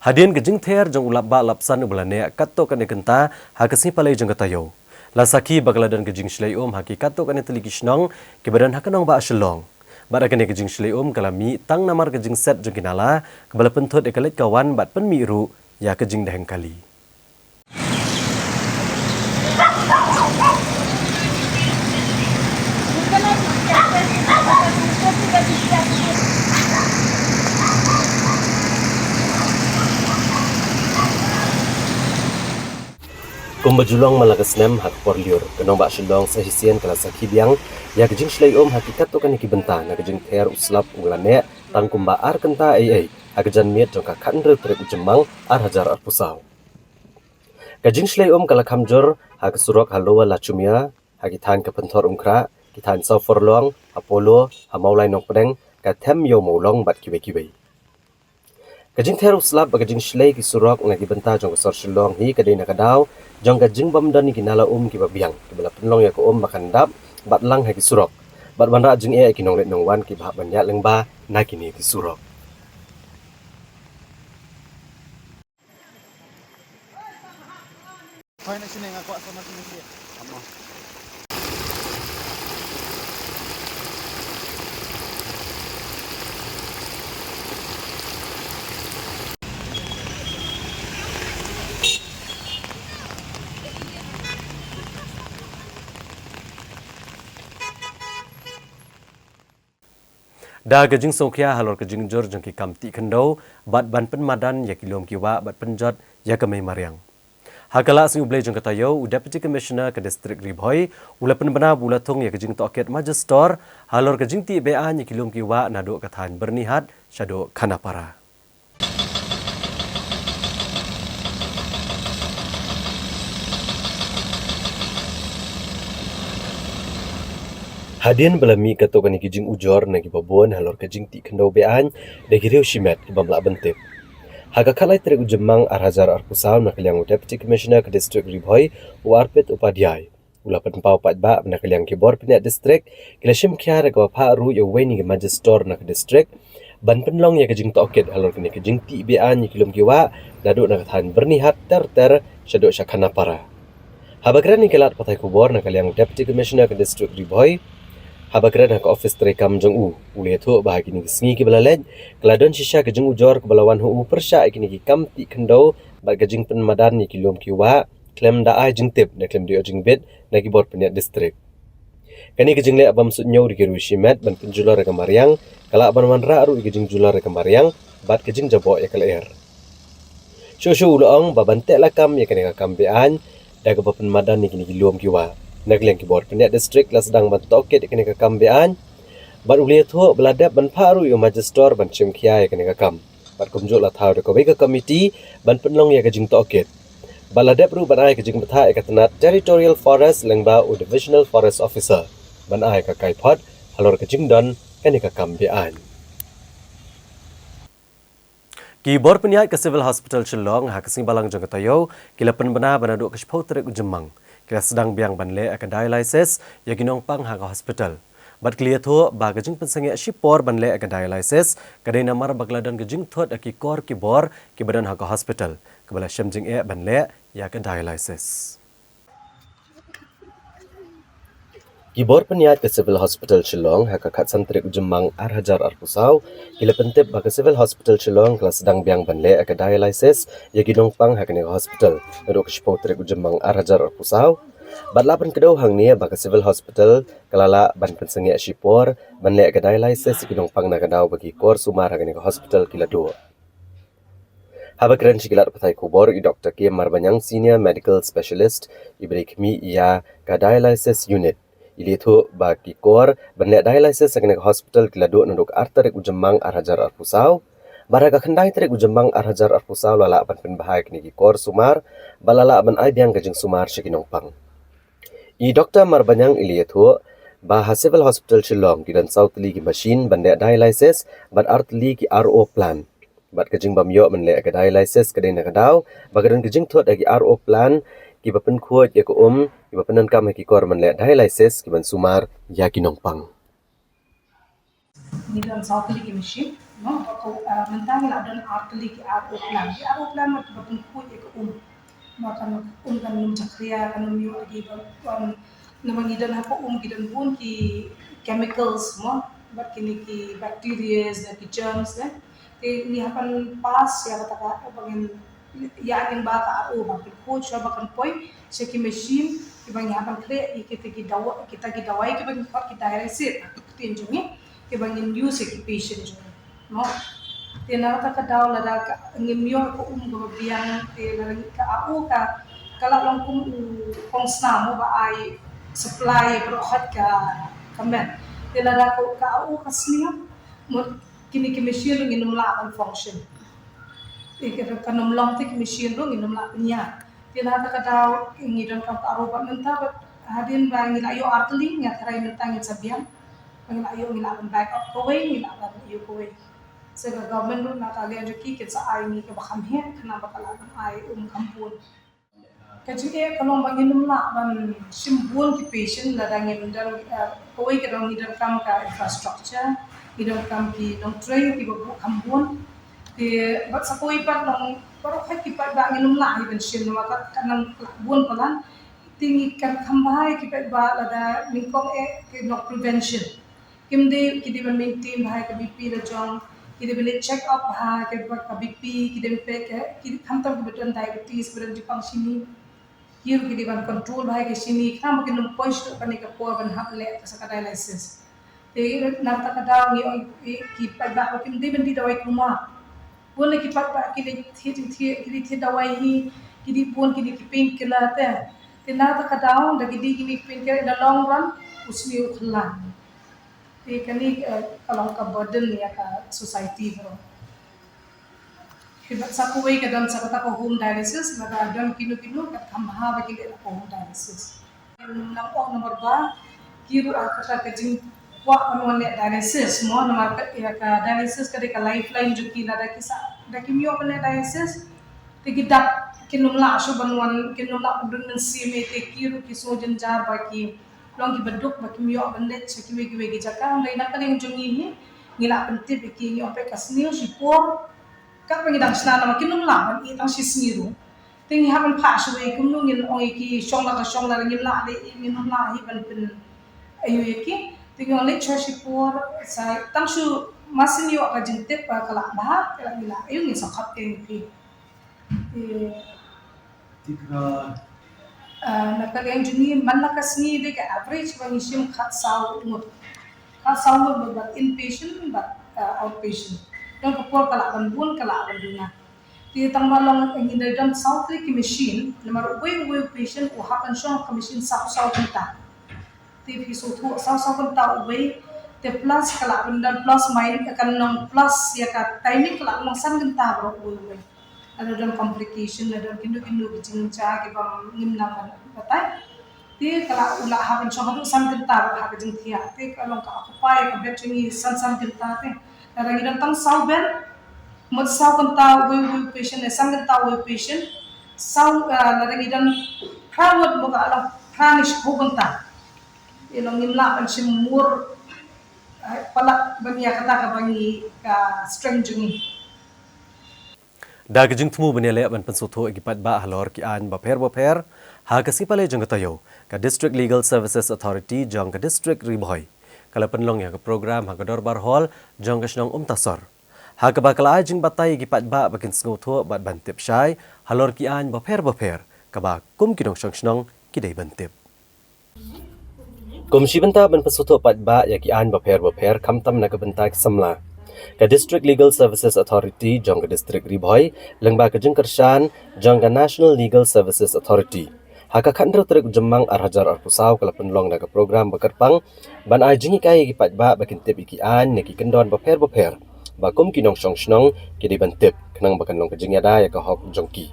Hadian kejing ter jong ulap ba lapsan ubelane kato kane kenta hakasi palai jong katayo. Lasaki bagaladan kejing shlai haki kato kane teliki shnong kebadan hakanong ba asyelong. Bada kane kejing shlai kalami tang namar kejing set jong kinala kebala pentot ekalit kawan bat penmiru ya kejing daheng kali. Kumbajulong malagasnem hak porliur kenong bak shilong sehisian kala sakhi biang ya kejing shlei hakikat to kan benta na kejing ter uslap ulane tang kumba ar kenta ai hak jan miet jong ka khandre trek ujemang ar hajar ar pusau kejing shlei kala khamjor hak surok halowa lachumia hak ithan ka penthor umkra kithan sau forlong apollo hamaulai nong pedeng ka them yo molong bat kiwe kiwe kajing ter uslap ba kajing shlei ki surok na benta jong sor shilong hi kadai na kadaw jong kajing bamdan ki nala ki babiang ki bala penlong ya ko bakan dap bat lang ha ki surok bat banra jing e ki nong let nong wan ki ba banya leng ba na ki ni ki surok da kajing sokya halor kajing jor jong ki kamti kendo bat ban penmadan ya kilom kiwa bat penjot ya kamai mariang hakala sing ublei jong katayo deputy commissioner ke district ribhoi ula penbana bula thong ya kajing toket majistor halor kajing ti ba ya kilom kiwa nado kathan bernihat shado khanapara Hadian belami katokan kijing ujor nagi babon halor kajing ti kendo bean de giriu shimet bamla bentip. Haga kalai trek ujemang arhazar arpusau nak liang deputy commissioner ke district ribhoi warpet upadhyay. Ulapan pau patba nak liang kibor pinyak district kilashim kya rega pa ru yo weni ke majistor nak district ban penlong ya kajing toket halor kini kajing ti bean kilom kiwa nado nak than bernihat ter shadok syakana para. Habagran ni kelat patai kubor nak liang deputy commissioner ke district ribhoi Habagran ke office terekam jeng ule tu bahagi ni sengi ke belalej keladon shisha ke jeng ujor ke balawan hu persya ikini ki kamti kendo bag ke jeng penmadan ni kilom kiwa klem da ai jeng tip na klem dio jeng bit na ki bor penyak distrik kani ke jeng le abam sutnyo di kiru shimet ban penjular ke mariang kala ban wanra aru ke jeng jular ke mariang bat ke jeng jabo ya kala air shushu ulong babante lakam ya kani kam bean da ke penmadan ni kini kilom kiwa Nagliang kibor penyak distrik la sedang bantoket ikani kakam bean bat ulia tu beladap ban paru yo majistor ban chimkia ikani kakam bat kumjuk la thau de ko bega committee ban penlong ya kajing toket baladap ru ban ai kajing betha ikatanat territorial forest lengba u divisional forest officer ban ai ka kaipot halor kajing don kani kakam bean Kibor penyak ke civil hospital Shillong hak sing balang jong katayo kila penbena banadu ke shpotrek ujemang kila sedang biang banle akan dialysis ya ginong pang hak hospital bat clear tho ba gajing pensange shipor banle akan dialysis kadai namar bagladan gajing thot aki kor kibor ki badan hak hospital kebala shamjing e banle ya akan dialysis Kibor penyak ke civil hospital Shillong hak kat santrik ujemang arhajar arpusau kila pentip ba ke civil hospital Shillong kala sedang biang banle akan dialysis ya ginong pang hak ni hospital nado ke shpotrik ujemang arhajar arpusau bat lapan kedau hang ni ba ke civil hospital kalala ban pensengi shipor banle akan dialysis ginong pang na kadau bagi kor sumar hak ni hospital kila do Habakran shikilat patai kubor i Dr. Kim Marbanyang Senior Medical Specialist iberi kemi ia ka dialysis unit ili tu bagi kor banle dialysis sakne hospital kilado nunduk arterik ujemang arhajar arpusau baraga khandai terik ujemang arhajar arpusau lala ban penbahai kini kor sumar balala ban ai biang gajing sumar shikinong pang I Dr. Marbanyang ili tu bah civil hospital Shillong kidan south li ki machine banle dialysis ban art li ki RO plan bat kajing bamyo menle ka dialysis kadai nakadaw bagadan kajing thot agi RO plan ki bapen khuat ya ko ki bapenan kam ki kor menle dialysis ki ban sumar ya ki nongpang ni dan saukli ki machine no ko mentang la dan artli ki RO plan mat bapen khuat ya ko makan kan num chakriya kan num yo agi ban namang idan ako gidan bun ki chemicals mo bat kini ki bacteria ki germs te ni hapan pas ya kata ka bangin ya ang baka o bang ko siya bakan poy siya ki machine ki bang hapan kre kita ki dawai ki bang ki dialysis tin jumi ki bang use ki patient jumi no te na ta ka daw la da ngim yo ko go biang te la ka kalau long kong snamu ba ai supply berhad ka kamen tela da ko ka u kasnia mo kini machine ring inum la kan function ikir kanum long tik machine ring inum la nya tela da ka daw ngi don ka aro ba menta hadin ba ngi la yo artli nya tarai menta ngi sabiam ngi la yo ngi la ban back up ko we ngi la ban yo ko we sega government ru na ka le ki ke sa ai ni ke ba kham he kana ba kala ai kampun Kecil kalau bagi nula ban simbuan ki patient la dangin dan koi ke dong hidan kam ka infrastructure hidan kam ki dong train ki babu kambun di bat sakoi pat dong baru kai ki pat bangin nula hidan sim maka kanang buan pelan tinggi kan kambai ki pat ba la da mingkong ki dong prevention kimde ki di ban maintain bhai ka BP la jong ki di bele check up ha ke ba ka BP ki di pe ke ki kam tam ki beton diabetes beton di sini Kiro ki diban control bahai ke sini kama ki num push to kani ka po ban hap le sa ka dialysis te nata ka daw ni ki pa ba ki di ban di dawai kuma boleh ki pa ki di thi dawai hi ki di pon ki di ki pain killer te nata ka daw da ki di ki pain killer in the long run usni ukhla te kani kalong ka burden ya ka society bro Kibat sa kuway ka doon sa kata ko home dialysis, naga doon kilo-kilo kat kamha ba kilo ko home dialysis. Nampak nomor ba, kiro kata kajing wa panuan le dialysis, mo nomor ya ka dialysis ka ka lifeline juki na da kisa, da kimyo pa le dialysis, tigidap kinumla so panuan kinumla dun ng CMA te kiro kiso jar ba ki long ki baduk ba kimyo bandet sa kiwe-kiwe gijaka, ngay nakaling jungi ngila pentip ki nyo pe kasniyo sipor các bạn đang xem là cái nông làm bạn đang xin xin rồi, tiếng hát bạn phá số ấy cũng nông nghiệp oi cái song là nghiệp lạ đấy nghiệp nông lạ thì bạn bên ấy cái tiếng ông lấy cho shipper sai tăng số masin yo cái chính tết và cái lạ bah cái lạ lạ ấy người sản xuất cái Tikra na cái anh chúng mình là cái sini đấy cái average bằng isim khát sao một but inpatient but outpatient Yang kapur kalak bun kalak banduna. Ti tambah long ingin dari dalam south ki machine, lemar we patient happen shong ki machine sau kita. Ti pisu tu sau kita we te plus kalak bandan plus main akan nong plus ya ka timing kalak nong san kita bro we. Ada dalam complication ada kindu bijing cha ki bang ngim nang batai. Ti kalak ulah happen shong hadu san kita bro ha bijing thia. Ti kalong ka occupy ka bet chingi san kita te. Karena kita tentang sauben, mat sau kanta we patient, sang kanta we patient, sau lara kita prawat muka alam pranish ko kanta, ilong imla ang simur palak banya kata ka bangi ka strength jungi. Da gejing temu benele ban pensuto egipat ba halor ki an baper ha kasipale jeng tayo ka District Legal Services Authority jong ka District Riboy. Kalau penlong yang ke program ha dorbar hall jong ke snong tasor ha ke bakal ajing batai gi pat ba bakin sngo tho bat bantip shai halor ki an baper ka ba kum ki dong snong ki dei bantip kum shi banta ban pasuto pat ba ya ki an baper kam tam na ke banta ki samla ka District Legal Services Authority jong ke District Riboy leng ba ke jeng kershan jong ke National Legal Services Authority Haka kandro trek jemang arhajar arpusau kala penlong naga program bakerpang ban ai jingi kai ki patba bakin tip iki an neki kendon baper ba kum kinong snong ki di bantip kenang bakan long kejing yada ya ka hok jongki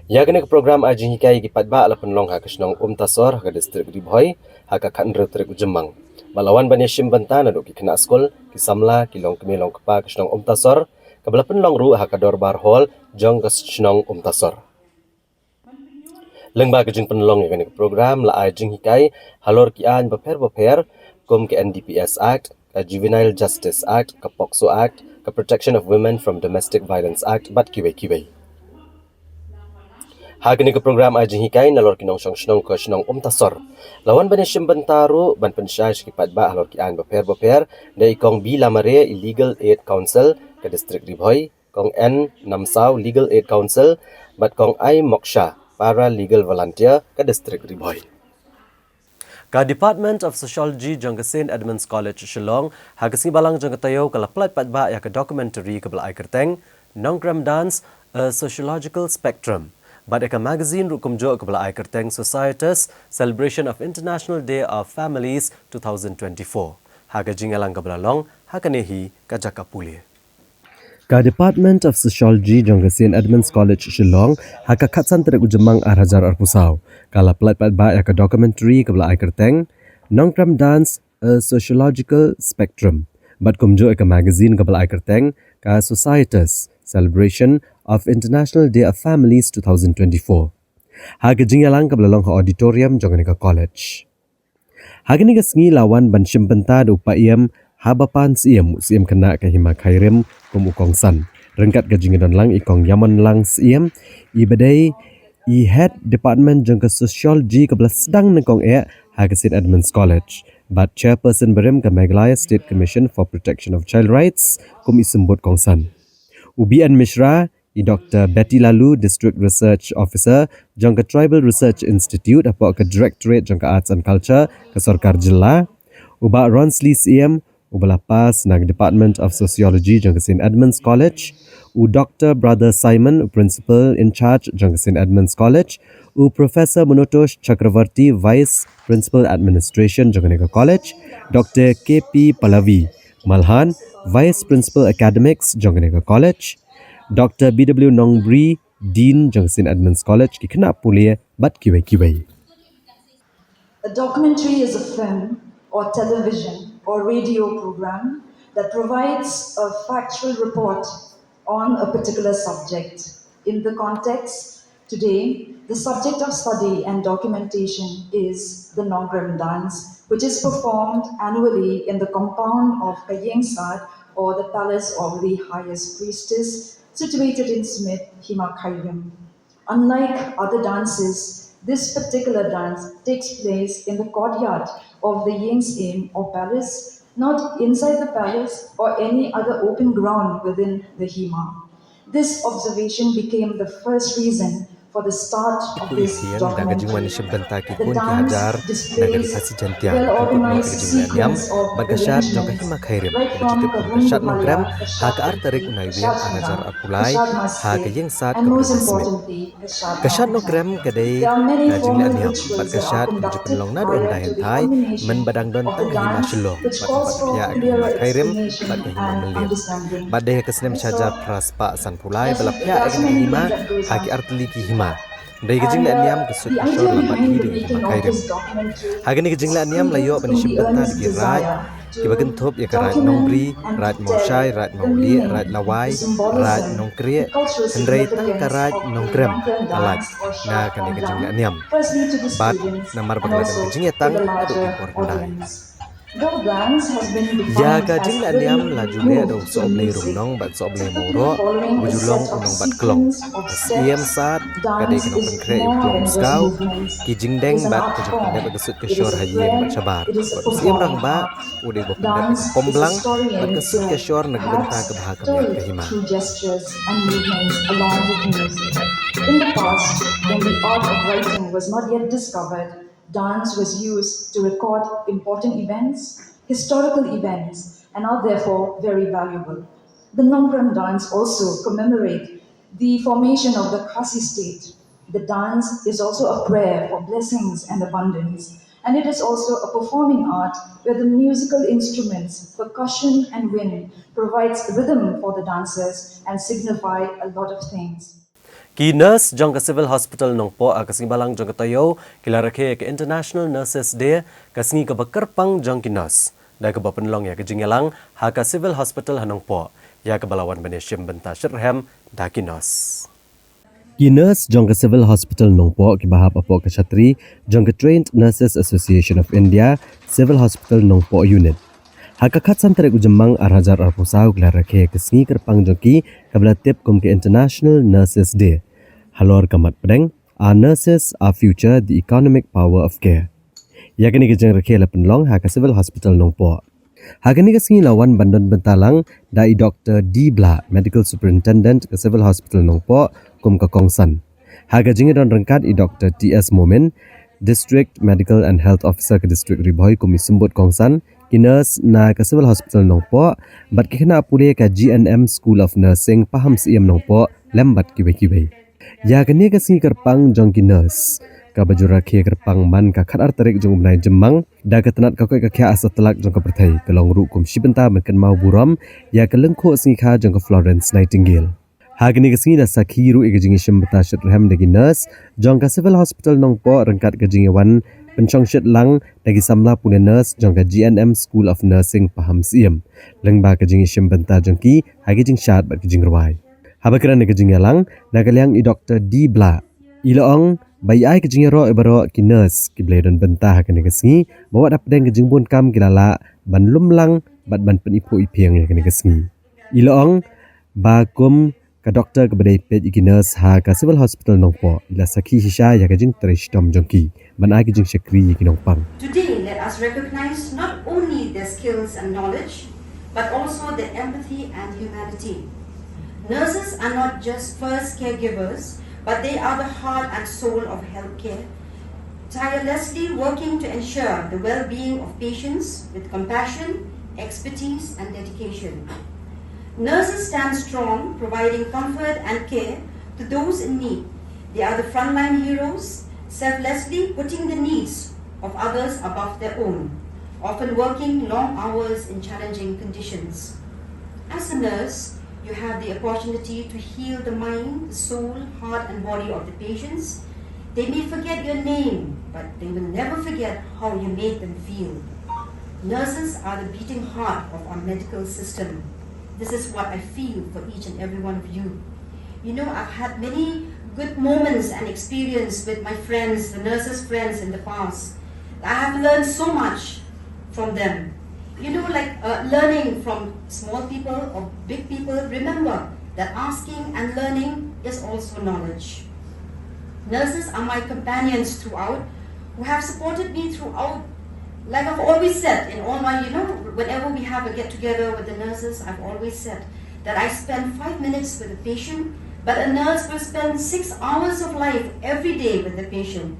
ya kene program ai jingi kai ki patba ala penlong haka snong tasor haka district Riboy haka kandro trek jemang balawan ban yashim bantana do ki kena skol ki samla ki long kemelong kepa ka snong tasor kabla penlong ru haka dorbar hall jong ka snong tasor Lengba kejeng penlong yang program la ajeng hikai halor kian baper kum ke NDPS Act, ke Juvenile Justice Act, ke POXO Act, ke Protection of Women from Domestic Violence Act bat kiwe. Hagani ke program ajeng hikai nalor kinong snong ke snong tasor. Lawan ban shim bentaru ban pensyai skipat ba halor kian baper dai kong bi lamare Illegal Aid Council ke District Riboy, kong N Namsau Legal Aid Council bat kong I Moksha para legal volunteer ke District Riboy. Ka Department of Sociology jong ke St. Edmunds College Shillong ha ke balang jong ke tayo kala plat pat ba ya ke documentary ke belai kerteng Nonggram Dance A Sociological Spectrum Bat eka magazine rukum jo kebala ai kerteng Societas Celebration of International Day of Families 2024. Haga jingalang kebala long hakanehi kajaka pulia. Ka Department of Sociology jong St. Edmunds College Shillong haka katsan tere ujemang arhajar arpusau. Kala pelat ba ya ka documentary kebala ai kerteng Nongkram Dance a Sociological Spectrum. Bat kumjo eka magazine kebala ai kerteng ka Societas Celebration of International Day of Families 2024. Haga jingalang kebala long ha auditorium jong ka college. Haga ni sengi lawan ban shimpenta do paiem habapan siem kena ke hima khairem kum ukongsan rengkat ke jingadon lang ikong yaman lang siem ibadai I head department jong ke sociology ke sedang nekong Haga St. Edmunds College but chairperson berem ke Meghalaya State Commission for Protection of Child Rights kum isembut kongsan Ubian Mishra I Dr. Betty Lalu, District Research Officer, jangka Tribal Research Institute, apa ke Directorate jangka Arts and Culture, ke Sarkar Jilla, Uba Ronsley CM, Uba Lapas, nag Department of Sociology jangka St. Edmunds College, U Dr. Brother Simon, Principal in Charge jangka St. Edmunds College, U Professor Munotosh Chakravarti, Vice Principal Administration jangka College, Dr. KP Pallavi, Malhan, Vice Principal Academics jangka College, Dr. BW Nongbri, Dean jang St. Edmunds College ki kena pulia bat kiwai-kiwai. A documentary is a film or television or radio program that provides a factual report on a particular subject. In the context, today, the subject of study and documentation is the Nongram dance, which is performed annually in the compound of Kayeng Sat or the Palace of the Highest Priestess, situated in Smith, Himakayam. Unlike other dances, this particular dance takes place in the courtyard of the Ying's Inn or palace, not inside the palace or any other open ground within the Hima. This observation became the first reason for the start of this documentary. The dance displays well-organized sequence of arrangements, right from Kabundupalya, Tarik unaiwian arajar apulai and most importantly, Kashat no krem kadai there are many kajing la formal niam bat rituals that are kashat conducted menjupen long na don prior dayan to the thai men culmination badang don of tang the kahima dance, shelo which bat calls bat for pia clearer kahima khairem explanation bat kahima and melim understanding. bat deh kesnem So, saja praspa san pulai yes, bala there pia are so kahima many hima things that goes haki on. artli ki hima dai kajing And la niam kesut the keshor idea lambat hi behind the dengan hima making of khairem this documentary hagani kajing la was niam layo rooted bani in the shimbenta earnest di rat desire ki bagen thop ya karat document nongbri and to rat tell moshai rat the mauli meaning, rat lawai the rat symbolism, nongkri the cultural hendrai tang significance karat of the nongkrem Nongkrem kalat dance or na short kani form kajing la dance, niam firstly to the bat students namar and bagladan also kajing to etang the tu larger important dai audience. Though dance has been Ya defined as kajing la niam rhythmic la jule do moved to soblei music, rumnong bat soblei typically moro following a bujulong set of unong bat klong sequence of iem steps, sat kadai dance kenong is penkre more klong than just skau movements. ki It jingdeng is an bat art kejong form. pendep kesut ke It is syor a hayeng prayer. bat sabar It is a bat usiam rang performing ba art. udah bo pendep ke Dance is a pomblang story in bat kesut ke itself, syor nag perhaps benta ke bahag kemiat told ke hima through gestures and movements along with music. In the past, when the art of writing was not yet discovered, dance was used to record important events, historical events, and are therefore very valuable. The Nongram dance also commemorate the formation of the Khasi state. The dance is also a prayer for blessings and abundance, and it is also a performing art where the musical instruments, percussion and wind provides rhythm for the dancers and signify a lot of things. Ki nurse jong ke civil hospital nongpo akasing balang jong ke tayo kila rakhe ke International Nurses Day kasingi ke bakerpang jong ki nurse da ke bapenlong ya ke jingelang ha ke civil hospital hanongpo ya ke balawan beneshim benta Shirham da ki nurse Ki nurse jong ke civil hospital nongpo ki bahap apo ke chatri jong ke Trained Nurses Association of India Civil Hospital nongpo unit Hakakat santere ujemang arhajar arpusau kila rakhe kesingi kerpang jongki kabla tip kum ke International Nurses Day. Halor kamat pedeng, our nurses are future the economic power of care. Yakini kejeng rakhe la penlong haka civil hospital nongpo. Hakani kesingi lawan bandon bentalang dai Dr. D. Bla, Medical Superintendent ke Civil Hospital nongpo kum ke Kongsan. Haka jingi don rengkat i Dr. T.S. Momin, District Medical and Health Officer ke District Riboy kumi sumbut Kongsan, ki nurse na ke Civil Hospital nongpo, bat ki kena pulih ke GNM School of Nursing paham siem nongpo lembat kiwe-kiwe. Ya kene kasi kerpang jongki nurse. Ka bajura khia kerpang man ka khatar tarik jong benai jemang da ka tanat ka koi ka khia asa telak jong ka perthai kelong ru kum shibenta menkan mau buram ya kelengkho singi kha jong ka Florence Nightingale. Hagini kasi da sakhi ru ege jingi shimbata shitraham dagi nurse jong ka civil hospital nongpo rengkat ke jingi wan penchong shit lang dagi samla pune nurse jong ka GNM School of Nursing Paham Siem lengba ke jingi shimbenta jongki hagi jing shat ba ke jing ruai. Habakran ke jingi lang nagaliang i Dr. D Bla Ilaong bai ai ke jingi ro ibaro ki nurse ki bledon bentah ke negasngi bawa dap deng ke jingbun kam kilala ban lumlang bat ban penipu ipiang ke negasngi. Ilaong ba kum ka doktor ke badai pet iki nurse ha ka civil hospital nongpo ila sakhi hisha ya ke jing trish tom jongki ban ai ke jing shakri ki nongpang. Today, let us recognize not only their skills and knowledge, but also their empathy and humanity. Nurses are not just first caregivers, but they are the heart and soul of healthcare, tirelessly working to ensure the well-being of patients with compassion, expertise, and dedication. Nurses stand strong, providing comfort and care to those in need. They are the frontline heroes, selflessly putting the needs of others above their own, often working long hours in challenging conditions. As a nurse, you have the opportunity to heal the mind, the soul, heart, and body of the patients. They may forget your name, but they will never forget how you made them feel. Nurses are the beating heart of our medical system. This is what I feel for each and every one of you. You know, I've had many good moments and experience with my friends, the nurses' friends in the past. I have learned so much from them. You know, like learning from small people or big people, remember that asking and learning is also knowledge. Nurses are my companions throughout, who have supported me throughout. Like I've always said, in all my, whenever we have a get-together with the nurses, I've always said that I spend 5 minutes with a patient, but a nurse will spend 6 hours of life every day with the patient.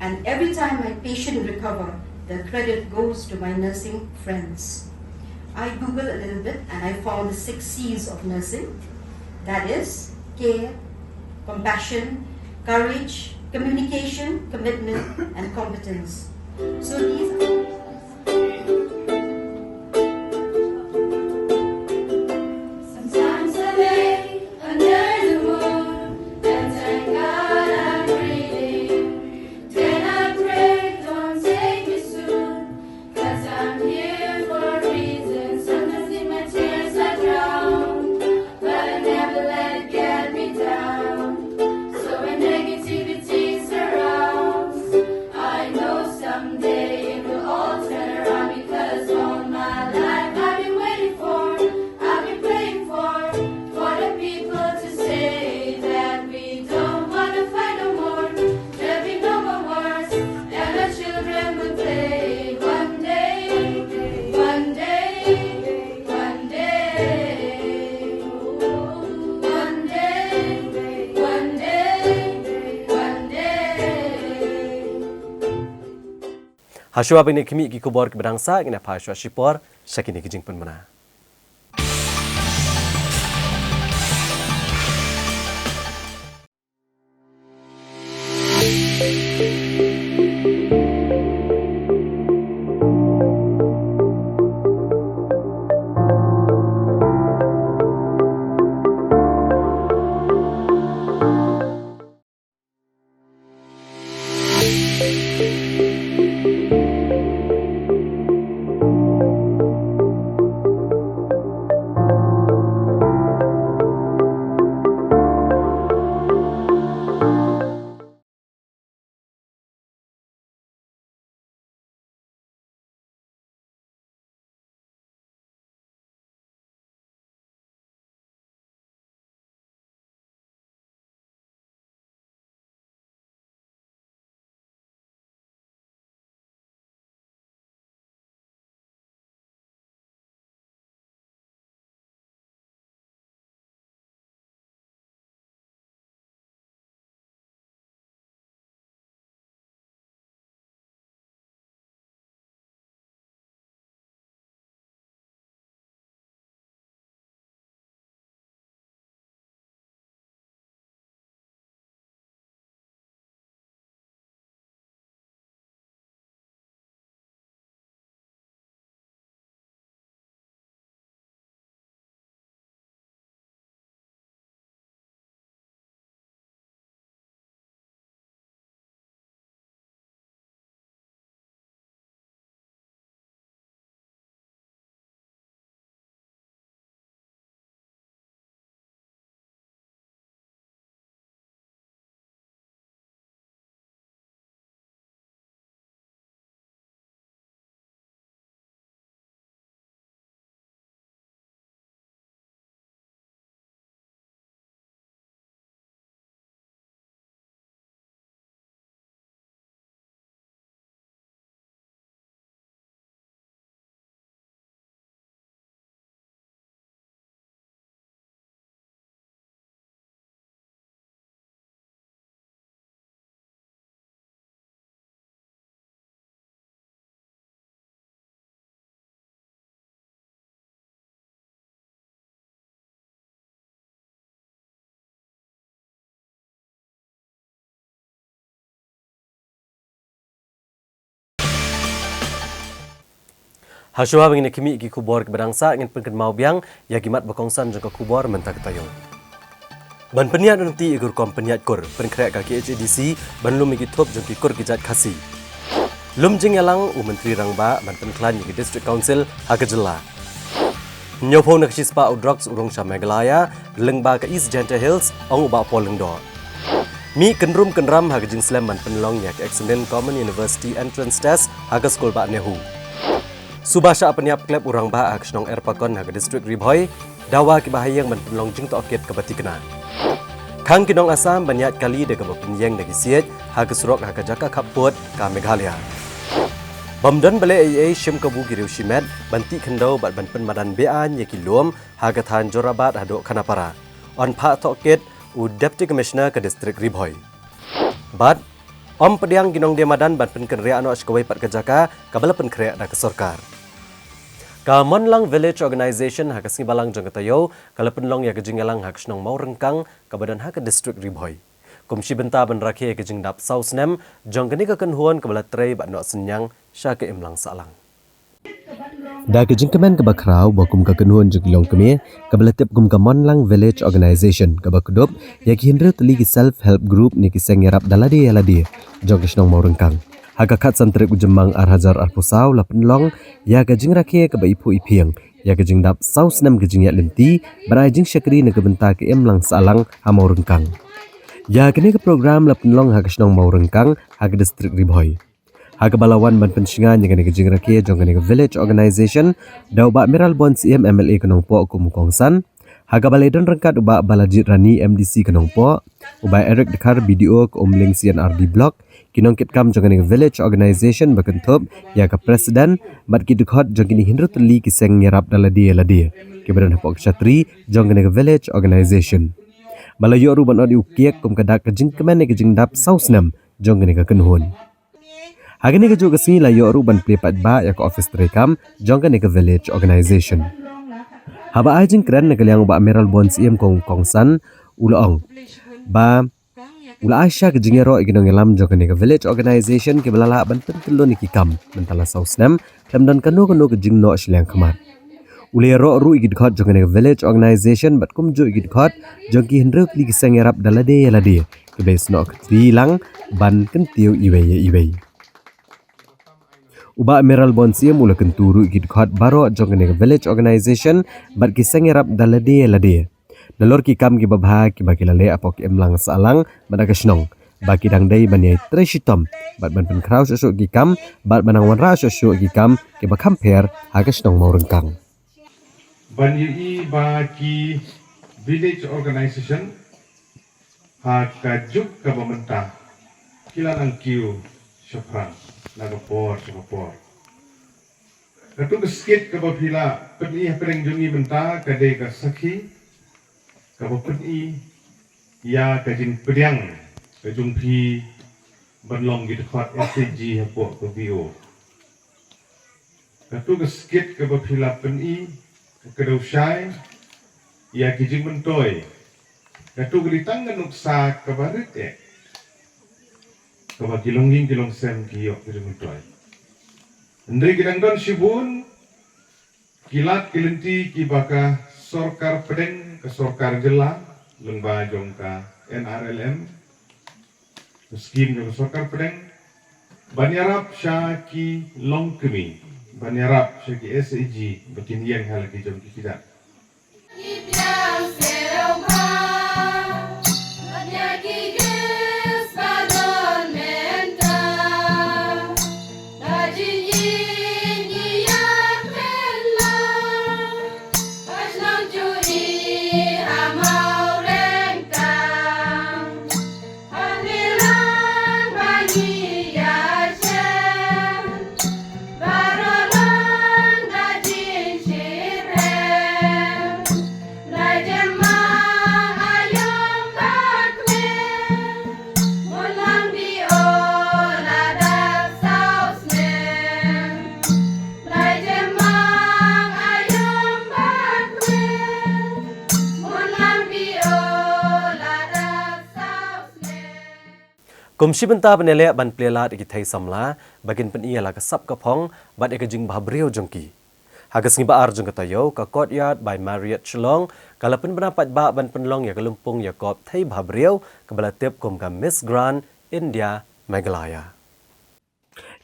And every time my patient recover, the credit goes to my nursing friends. I Googled a little bit and I found the 6 C's of nursing. That is care, compassion, courage, communication, commitment, and competence. So these are... Sometimes I lay under the moon and thank God I'm breathing. Then I pray, don't take me soon, 'cause I'm here for a reason. Sometimes in my tears I drown, but I never let it get me down. So when negativity surrounds, I know someday it will all turn around, because all my life I've been waiting for, I've been praying for the people to say that we don't want to fight no more. There'll be no more wars, and our children will play. One day, one day, one day, one day, one day, one day. Hashua bini kimi ki kubor ke berangsa ngina phashwa shipor shakini ki jingpun mana. Hashua bangin kimi ki kubor ke berangsa ingin pengken mau biang ya gimat bakongsan jangka kubor mentak tayo. Ban peniat nanti igur kom peniat kur pengkrek kaki HADC ban lum igi top jangki kur kijat khasi. Lum jing yalang menteri rangba ban penklan igi district council hakajela. Nyopo nak sispa udrox urung Megalaya lengba ke East Gentle Hills ong uba polengdo. Mi kenrum kenram hagajing slam ban penlong yak excellent common university entrance test haga skol ba nehu. Subasha peniap klub urang ba ak snong erpakon haga district Ribhoy dawa ki bahayang ban penlong jing to oket ke batikna. Kang kinong Asam banyat kali de ke penyeng dagi siet haga surok haga jaka kaput ka Meghalaya. Bamdan bale AA shim kabu giriu shimet banti khendau bat ban pen madan bean yaki luom haga than jorabat hado khanapara on pha toket u deputy commissioner ke district Ribhoy. Bat om pediang ginong dia madan bat pen kenria ano askawai pat kejaka kabala pen krea da ke sorkar. Ka Monlang Village Organization haga singibalang jang katayo kala penlong ya kejingalang hak snong mau rengkang ka badan hak district Ribhoy. Komisi benta ban rakhe ke jing dap sausnem jong kini ka kenhuan kabala trei bat no senyang sya ke imlang salang. Da ke jing kemen ke bakrau bakum ka kenhuan jing long kemi kabala tip kum ka Monlang Village Organization ka bakdop ya ki hindra teli ki self help group ni ki sengerap dalade yalade jong ke snong mau rengkang. Haga kat santrik ujemang arhajar arpusau la penlong ya ke jing rakhe ke ba ipu ipiang ya ke jing dap sausnem ke jing ya lenti barai jing syakri ne ke benta ke imlang salang ha mau rengkang. Ya kini ke program la penlong hak snong mau rengkang hak district Ribhoy. Hak balawan ban pensingan yang kini ke jing rakyat jong kini ke village organization dau ba Miral Bon CM MLA kenong po kum kongsan. Hak baledon rengkat uba Balajit Rani MDC kenong po uba Eric Dekar BDO ke Omling CNRD block kinong kit kam jong kini ke village organization bakentup ya ke presiden bat ki dekhot jong kini hindru teli ki seng nyerap daladi ladi ke badan hapok ksatri jong kini ke village organization. Malayo ru ban odi ukiek kum kadak ke jing kemen ke jing dap sausnam jong kini ke kenhun. Hagini ke juga singi layo ru ban plepat ba ya ke office terekam jong kini ke village organization. Haba ajing keren ne kaliang ba Miral Bon CM kongsan ulaong. Ba ula Aisyah ke jingero iginong elam jong kini ke village organization ke belala ban pentelo ni kikam mentala sausnam tamdan kanu ke jing no shliang khamat. Ule ro ru igid khot jong kini ke village organization bat kum jo igid khot jong ki hendruk li sengerap dalade yalade ke bes no lang ban kentiu iwei. Uba Miral Bon CM ula kenturu igid khot baro jong kini ke village organization bat ki sengerap dalade yalade. Dalor ki kam ki babha ki bakilale apok emlang salang badaga snong baki dang dai banyai treshitom bat ban pen kraus esok ki kam bat banang wanra esok ki kam ki bakam per haga snong mau rengkang. Banyai baki village organization hakajuk ka pemerintah kilang kiu syafran nagapor. Katu skit ka bapila peni pereng jungi benta kade ka sakhi ka bapeni ya ka jing pediang ka jungpi banlong git khat SCG hapo ko bio. Katu skit ka bapila peni kedau syai ya kijing mentoy katu gelitang nuksa kabarit kaba kilongging kilong sem kiyo kijing mentoy ndri gidang don shibun kilat kilenti kibaka sorkar pedeng ke sorkar jela lengba jongka NRLM skim jong sorkar pedeng banyarap syaki longkemi banyarap syaki SAG bakin yang hal lagi jom kita. Komisi benta penelek ban plela di thai samla bagin pen ia la ka sap ka phong bat ek jing bah brio jongki Hagas ngi baar jung katayo ka courtyard by Marriott Shillong kalapan benapat ba ban penlong ya kalumpung ya kop thai bhabriau kebalatip kum ka Miss Grand India Meghalaya.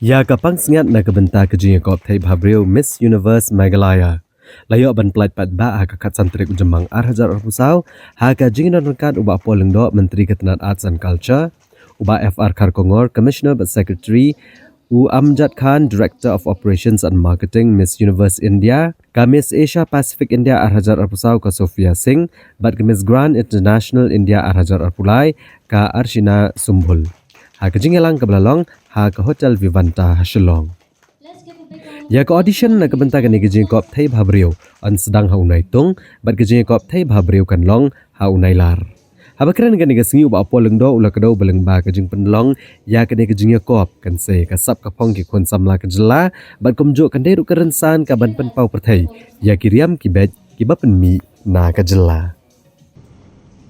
Ya kapang sengat na kebenta kejing ya kop thai bhabriau Miss Universe Meghalaya. Layo ban plat pat ba ha ka kat santrik ujemang arhajar arpusau ha ka jingin rangkat uba poleng do Menteri Ketenat Arts and Culture uba FR Karkongor Commissioner but Secretary U Amjad Khan, Director of Operations and Marketing, Miss Universe India, ka Miss Asia Pacific India Arhajar Arpusau ka Sophia Singh, bat ka Miss Grand International India Arhajar Arpulai ka Arshina Sumbul. Ha ka jingelang ka belalong ha ka Hotel Vivanta Shillong. Ya ka audition na kabenta ka ni gijing kop thai bhabriu an sedang ha unai tung, bat ka jing kop thai bhabriu kan long ha unai lar. Habakran kan nega singi uba apo lengdo ula kadau beleng ba kajing penlong ya kan nega jingya kop kan se kasap kapong ki kon samla kajela bat komjo kan deru kerensan ka ban pen pau perthai ya kiriam ki bet ki bapen mi na kajela.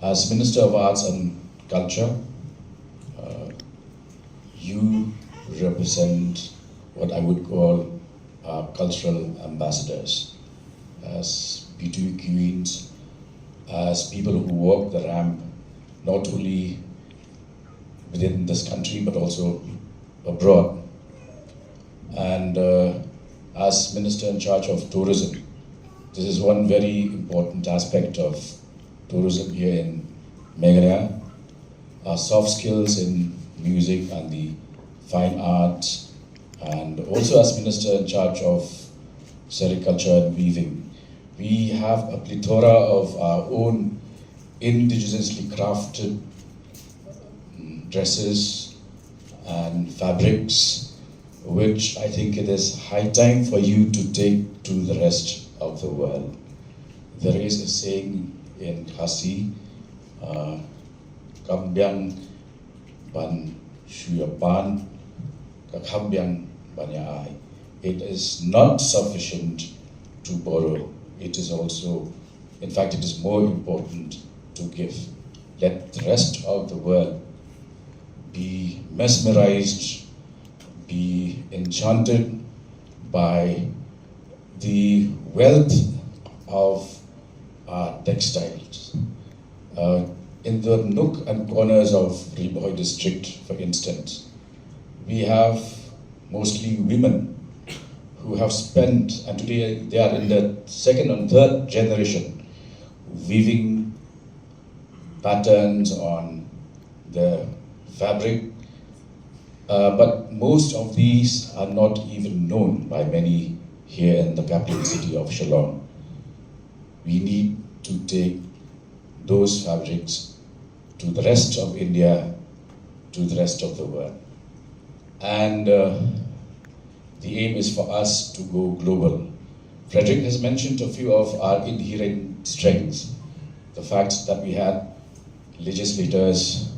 As Minister of Arts and Culture, you represent what I would call our cultural ambassadors, as beauty queens, as people who walk the ramp not only within this country but also abroad. And as Minister in charge of tourism, this is one very important aspect of tourism here in Meghalaya. Our soft skills in music and the fine arts, and also as Minister in charge of sericulture and weaving, we have a plethora of our own indigenously crafted dresses and fabrics, which I think it is high time for you to take to the rest of the world. There is a saying in Khasi, Kambyang ban shuyapan, kakambyang banyai. It is not sufficient to borrow. It is also, in fact, it is more important to give. Let the rest of the world be mesmerized, be enchanted by the wealth of our textiles. In the nook and corners of Riboy district, for instance, we have mostly women who have spent, and today they are in the second and third generation, weaving patterns on the fabric. But most of these are not even known by many here in the capital city of Shillong. We need to take those fabrics to the rest of India, to the rest of the world. And the aim is for us to go global. Frederick has mentioned a few of our inherent strengths. The fact that we had legislators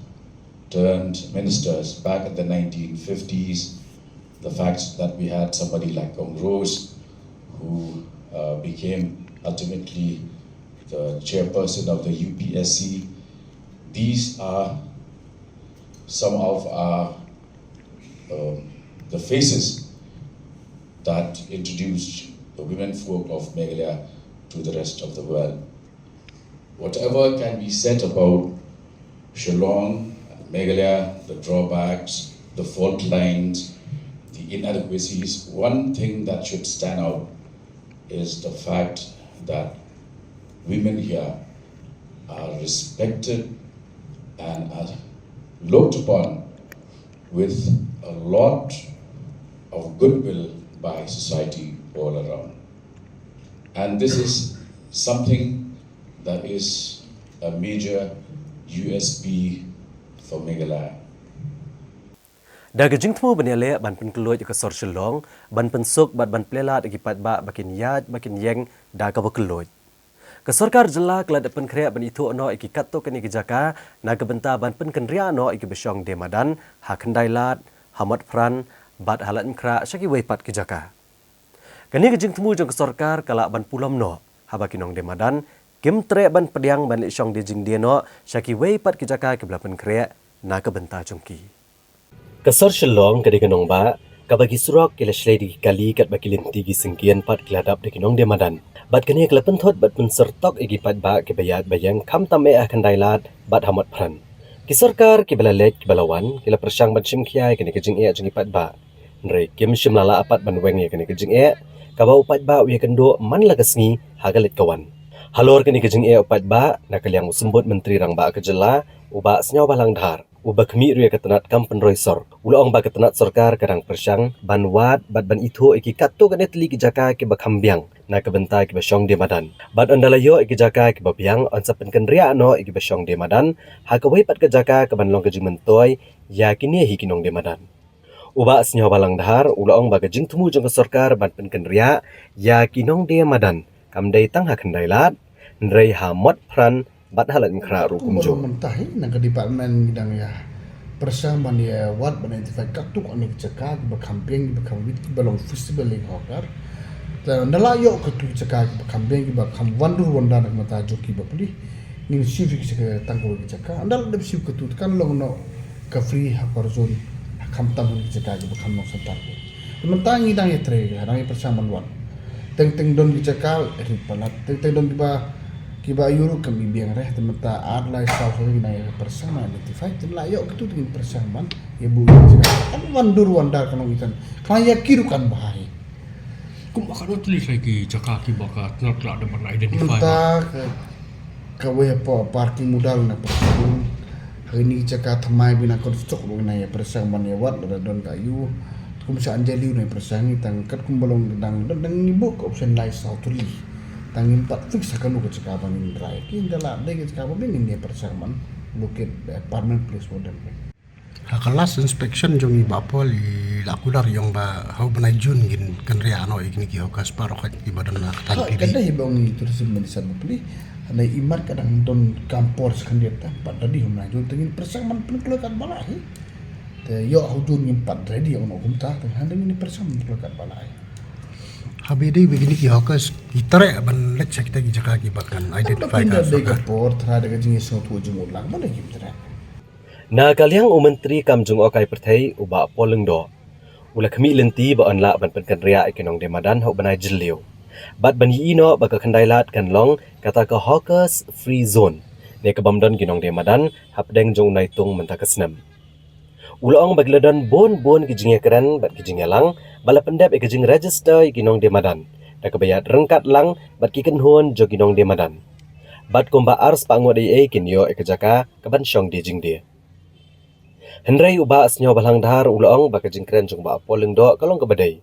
turned ministers back in the 1950s, the fact that we had somebody like Kong Rose, who became ultimately the chairperson of the UPSC. These are some of our the faces that introduced the women folk of Meghalaya to the rest of the world. Whatever can be said about Shillong, Meghalaya, the drawbacks, the fault lines, the inadequacies, one thing that should stand out is the fact that women here are respected and are looked upon with a lot of goodwill by society all around. And this is something that is a major USP for Meghalaya. Daga jingtmu banele ban pen keluar ke sor Shillong ban pen suk bat ban plela de pat ba bakin yad bakin yeng da ka keluar. Ke sarkar jela kelad pen krea ban itu no iki katto kani ke jaka na ke benta ban pen kenria no iki besyong demadan ha kendai lat hamat pran bat halat kra syaki wei pat ke jaka. Kani ke jingtmu jong ke sarkar kala ban pulam no ha bakinong demadan kim tre ban pediang ban syong de jing dia no syaki wei pat ke jaka ke belapan krea na ke benta jongki. Kesor Shillong kadi kenong ba Kabagi surok kila shledi kali kat bakilin tigi singkian pat keladap de kinong demadan. Bat kene kelapen thot bat pun sertok igi pat ba ke bayat bayang kam tame akan dailat bat hamat pran. Ki sarkar ki balalek ki balawan kila persang ban simkhiai kene kejing e jengi pat ba. Nre kim shimlala apat ban weng ye kene kejing e kabau pat ba uya kendo man lagasngi hagalit kawan. Halor kene kejing e pat ba nakaliang usembut menteri rang ba kejela uba senyaw balang dhar. Uba kami ruya ketenat kampen roisor. Ulang ba ketenat sarkar kadang persang banwat bat ban itu iki katu kene teli ki jaka ki bakambiang na kebentai ki basyong de madan. Bat andalayo iki jaka ki babiang on sapen kenria no iki basyong de madan ha kawai pat ke jaka ke banlong ke jimentoy ya kini hi kinong de madan. Uba senyaw balang dhar ulang ba kejing temu jong sarkar bat pen kenria ya kinong de madan. Kamdai tang ha kendai lat nrei ha mot pran bat halat ngkra ru kumjo. Mentah nang ke departmen bidang ya persang ban ya wat ban identify katuk anik cekak bakamping bakawit balong festival ing hokar dan ndalayo katuk cekak bakamping bakam wandur wanda nak mata joki bapli ning sivik cekak tangko cekak andal de siv katut kan long no ka free hakor zone kam tamun cekak bakam no santar mentangi dang ya tre dang persang ban wan teng don cekak ripalat teng don kiba yuru kami biang reh temata adlai sau hari na persang identify layo gitu dengan persang man ibu kan wandur wandar kanong ikan kaya kirukan bahaya kum akan tulis lagi jaka ki baka nak ada mana identify mentah kawe po parking modal na persang hari ni jaka thamai bina konstok lu na ya persang man ya wat don kayu kum sa anjali na persang itang kat kum balong dang ibu ko option lai sau tulis tangin tak fix akan lu kecekapan ini terakhir kita lah deh kecekapan ini dia persamaan lukit permanent place model kelas inspection jongi bapol i lakular yang ba hau benai jun gin kenria ano igni ki hokas parokat ibadan nak tanpi kada hibong itu resmi di sana beli ada imar kadang don kampor sekandir tempat tadi humna jun tengin persamaan penkelukan balai te yo hau jun impat ready ono kumta tengah ini persamaan penkelukan balai habedi begini ki hokas itare ban lek kita ki jaka ki bakan identify ka so port terhadap jenis suatu jumlah mana gitu na kaliang menteri kamjung okai perthai uba poleng do ula kami lenti ba onla ban penkan ria ikinong de madan ho banai jilio bat ban yi no ba ka khandailat kan long kata ka hawkers free zone ne ka bamdan ginong de madan hapdeng jong nai tung menta kasnam ulong bagladan bon ki jinge kran bat ki jinge lang bala pendap e kijing register ginong de madan da ka bayat rengkat lang bat ki kenhon jo ginong de madan bat komba ars pango de e kinyo e kajaka kaban syong de jing de Henry uba asnyo balang dhar ulong ba kijing kran jong ba poleng do kalong ka badai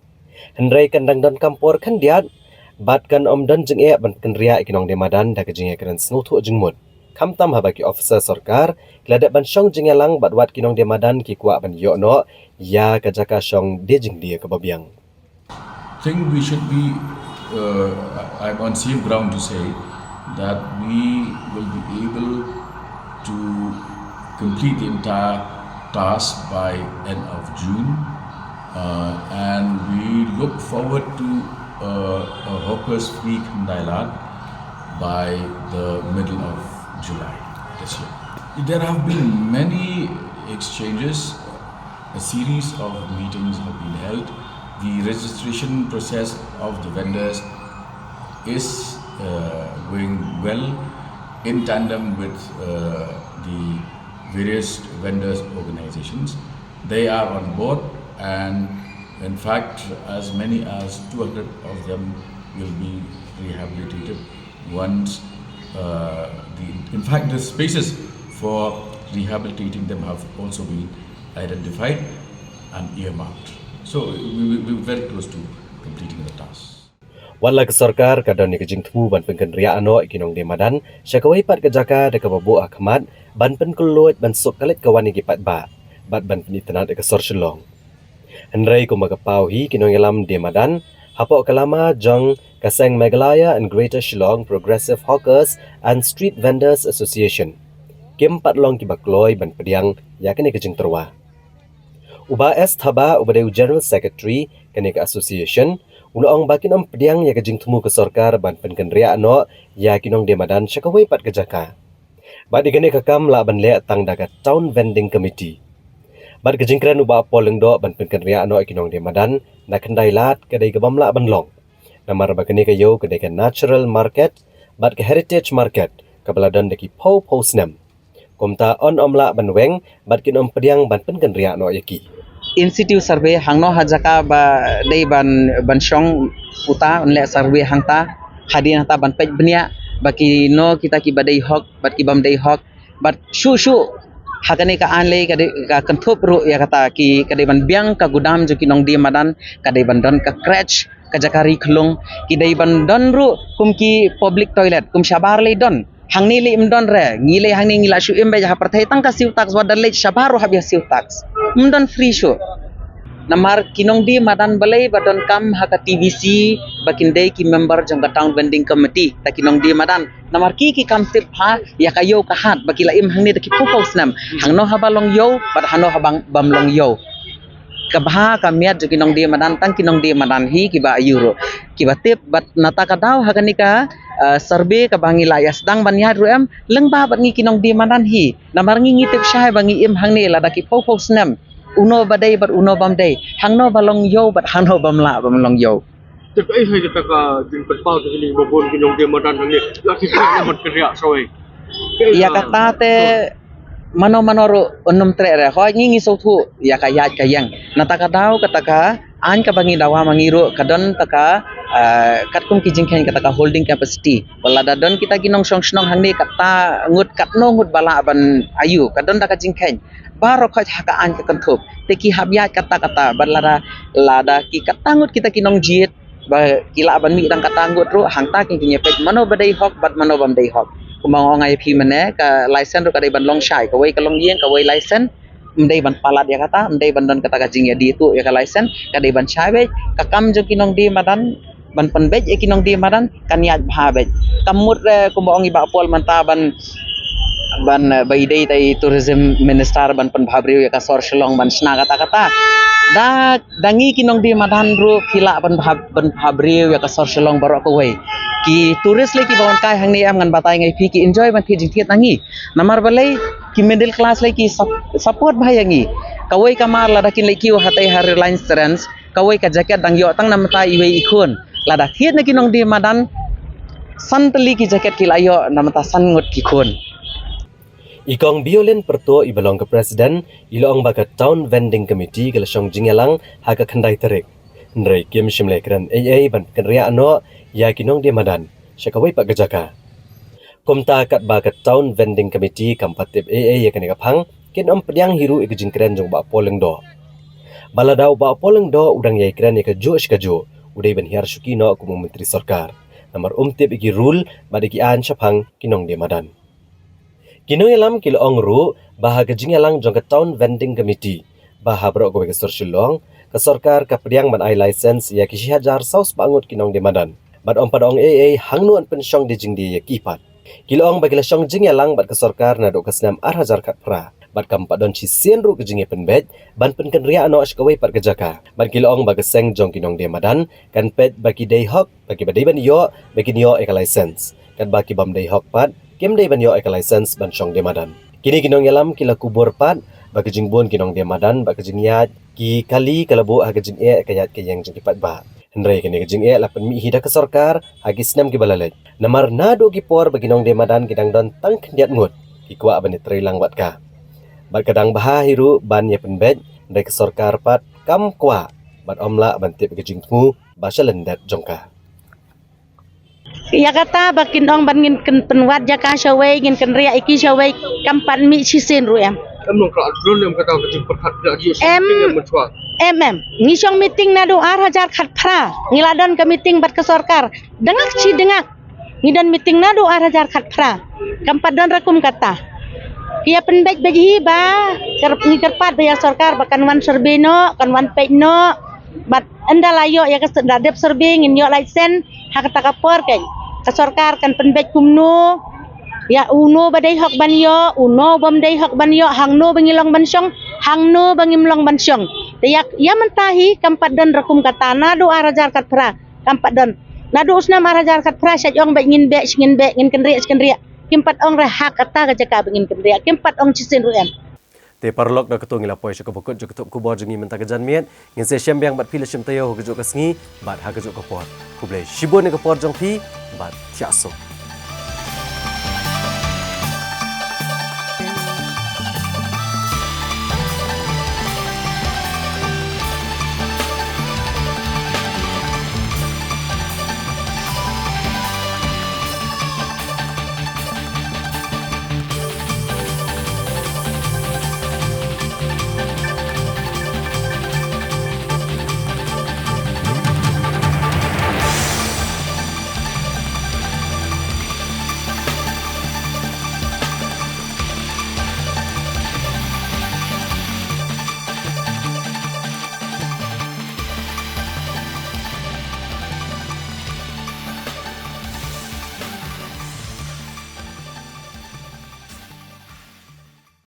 Henry kandang don kampor kan diat bat kan om don jing e ban kan ria ginong de madan da ka jinge kran snuthu jingmut kamtam habaki officer sarkar kladak ban syong jingelang bat wat kinong de madan ki kwa ban yo no ya kajaka syong de jing dia kebabiang. Think we should be I'm on safe ground to say that we will be able to complete the entire task by end of June and we look forward to a hawkers free Kandailat by the middle of July this year. There have been many exchanges, a series of meetings have been held. The registration process of the vendors is going well in tandem with the various vendors organizations. They are on board and in fact as many as 200 of them will be rehabilitated once in fact the spaces for rehabilitating them have also been identified and earmarked. So we will be very close to completing the task. Wala ke sarkar kadon ni kejing temu ban pengken ria ano ikinong de madan syakawai pat kejaka de kababu akmat ban pen keluat ban sok kalit kawan ni pat ba bat ban penitenat de kesor shelong Henry ko magapau hi kinong yalam de madan hapok kalama jong Kaseng Meghalaya and Greater Shillong Progressive Hawkers and Street Vendors Association. Kim patlong ki bakloy ban pediang ya kene kejing terwa. Uba S Thaba ubadeu General Secretary kene ke association ulong bakin om pediang ya kejing temu ke sarkar ban penken ria no ya kinong de madan syakawai pat kejaka. Ba digene kakam la ban le tang daga Town Vending Committee. Bat kejingkran ubah poleng do ban penkan ria no ikinong dia madan na kendai lat kedai gebamla banlong. Namar bakani kayo kedai ke natural market bat ke heritage market kabaladan deki pau snem. Komta on omla banweng bat kinom pediang ban penkan ria no yaki. Institute survey hangno hajaka ba dei ban shong uta unle survey hangta hadian hata ban pej benia baki no kita ki badai hok bat ki bam dei hok bat shu hakane ka anle ka kanthop ru ya kata ki kadai ban biang ka gudam jo ki nong di madan kadai ban don ka crutch ka jakari khlong ki dei ban don ru kum ki public toilet kum shabar le don hangni le imdon re ngile hangni ngila shu imbe ja parthai tang ka siu tax wadan le shabar ru habia siu tax imdon free shu namar kinong di madan balai badon kam haka TVC bakindai ki member jang ka town vending committee ta kinong di madan namar ki kam tip ha ya kayo ka hat bakila im hangni ta ki pupos nam hangno habalong yo bat hano habang bamlong yo kabha kamiat jo kinong di madan tang kinong di madan hi ki ba euro ki ba tip bat nata ka daw hakani ka survey ka bangi layas dang banya ruem lengba bat ngi kinong di madan hi namar ngi tip syai bangi im hangni la da ki pupos nam uno badai bat uno bam dai hangno balong yo bat hangno bamla bamlong yo Tek ai hai ta ka jin pau tu ni bobon kinong dia madan ni la ki ka mat kerja soi ya kata te mano ro onum tre re hoi ngi so thu ya ka yat ka yang nata ka dau kata ka an ka bangi dawa mangiru kadon taka katkum ki jingkhen kata ka holding capacity wala dadon kita kinong song snong hangni kata ngut katno ngut bala ban ayu kadon taka jingkhen baro khoj haka an ka kanthop te ki habya kata balada lada ki katangut kita kinong jit ba kila ban mi dang katangut ro hangta ki nyepet mano badai hok bat mano bam dai hok kumang ngai phi mane ka license ro ka dai ban long shai ka wei ka long yeng ka wei license mdei ban palat ya kata mdei ban don kata ka jing ya di tu ya ka license ka dai ban shai be ka kam jo kinong di madan ban penbej e kinong di madan kan yat bha be kamut re kumbang iba pol manta ban bai dei tai tourism minister ban pan bhabriu ya ka sor shlong ban sna kata da dangi kinong di madan ru khila ban bhabriu ya ka sor shlong barok ko wei ki tourist le ki bawan kai hangni am ngan batai ngai phi ki enjoy ban thi jing thiet nangi namar balai ki middle class le ki support bhai yangi kawai kamar lada kin le ki hatai har reliance trends kawai ka jacket dang yo tang nam ta iwe ikhun lada thiet na kinong di madan santli ki jacket ki layo nam ta san ngut ki khun Ikong Biolin Perto ibalong ke Presiden ilong baka Town Vending Committee ke lesong jingelang haka kendai Tarik. Ndrai kim shimle kran AA ban kenria ano ya kinong dia madan. Syakawai pak gejaka. Komta kat baka Town Vending Committee kampatip AA ya kene kapang kin pediang hiru ik jingkren jong ba poleng do. Baladau ba poleng do udang yai kren ya keju shkaju. Udai ban hiar syuki no kumu menteri sarkar. Namar tip iki rule badiki an syapang kinong dia madan. Kino yalam kilo ongru bahaga jingalang jong ke Town Vending Committee baha brok ko ke sorsilong ke sarkar ka pediang man ai license ya ki hajar saus bangut kinong di madan bad om padong AA hangnu an pensyong di jing di ya kipat kilo ong bagi lesong jingalang bad ke sarkar na do ke senam 8,000 kat pra bad kampat don ci sien ru ke jinge penbet ban penken ria ano askawai pat kejaka bad kilo ong bagi seng jong kinong di madan kan pet bagi day hok bagi badai ban yo bagi nyo ek license kan bagi bam day hok pat Kem day ban yo ek license ban syong demadan. Kini kinong yalam kila kubur pat bagi jingbon kinong demadan bagi jingyat ki kali kalabu aga jing kayat kayang jing pat ba. Hendrai kini jing lapan mi hida ke sarkar agi senam ki balalet. Namar nado ki por bagi nong demadan kidang don tang kendiat ngut ki kwa ban trilang bat ka. Bat kadang baha hiru ban ya penbet ndai ke sarkar pat kam kwa bat omla ban tip bagi jingmu ba shalendat jongka. Ya kata bakin ong ban ngin ken penwat jaka syawai ngin ken ria iki syawai kampan mi sisin ru em nong ka adlun em kata ke perkhat dak dia em mencuat ngisong meeting na do 8,000 khat phra ngiladon ke meeting bat ke sarkar dengak ci dengak ngidon meeting na do 8,000 khat phra kampat don rakum kata kia penbej beji ba ngikerpat ya sarkar bakan wan survey no kan wan page no bat anda layo ya ke dadep survey ngin yo license hak ta kapor kan ke sarkar kan penbej kumno ya uno badai hok ban yo uno bom dai hok ban yo hangno bangilong ban syong hangno bangimlong ban syong ya mentahi kampat don rakum kata nado 8,000 kat pra kampat don nado usna 8,000 kat pra syat ong bek ngin kenriak kimpat ong re hak kata ke jaka bengin kenriak kimpat ong cisen ruem te parlok da ketua ngila poi sekobokot jo ketua kubor jengi mentah kejan miet ngin se syambiang bat pila syam tayo kejuk kesngi bat ha kejuk kopor kublai shibun ke kopor jong pi bat tiaso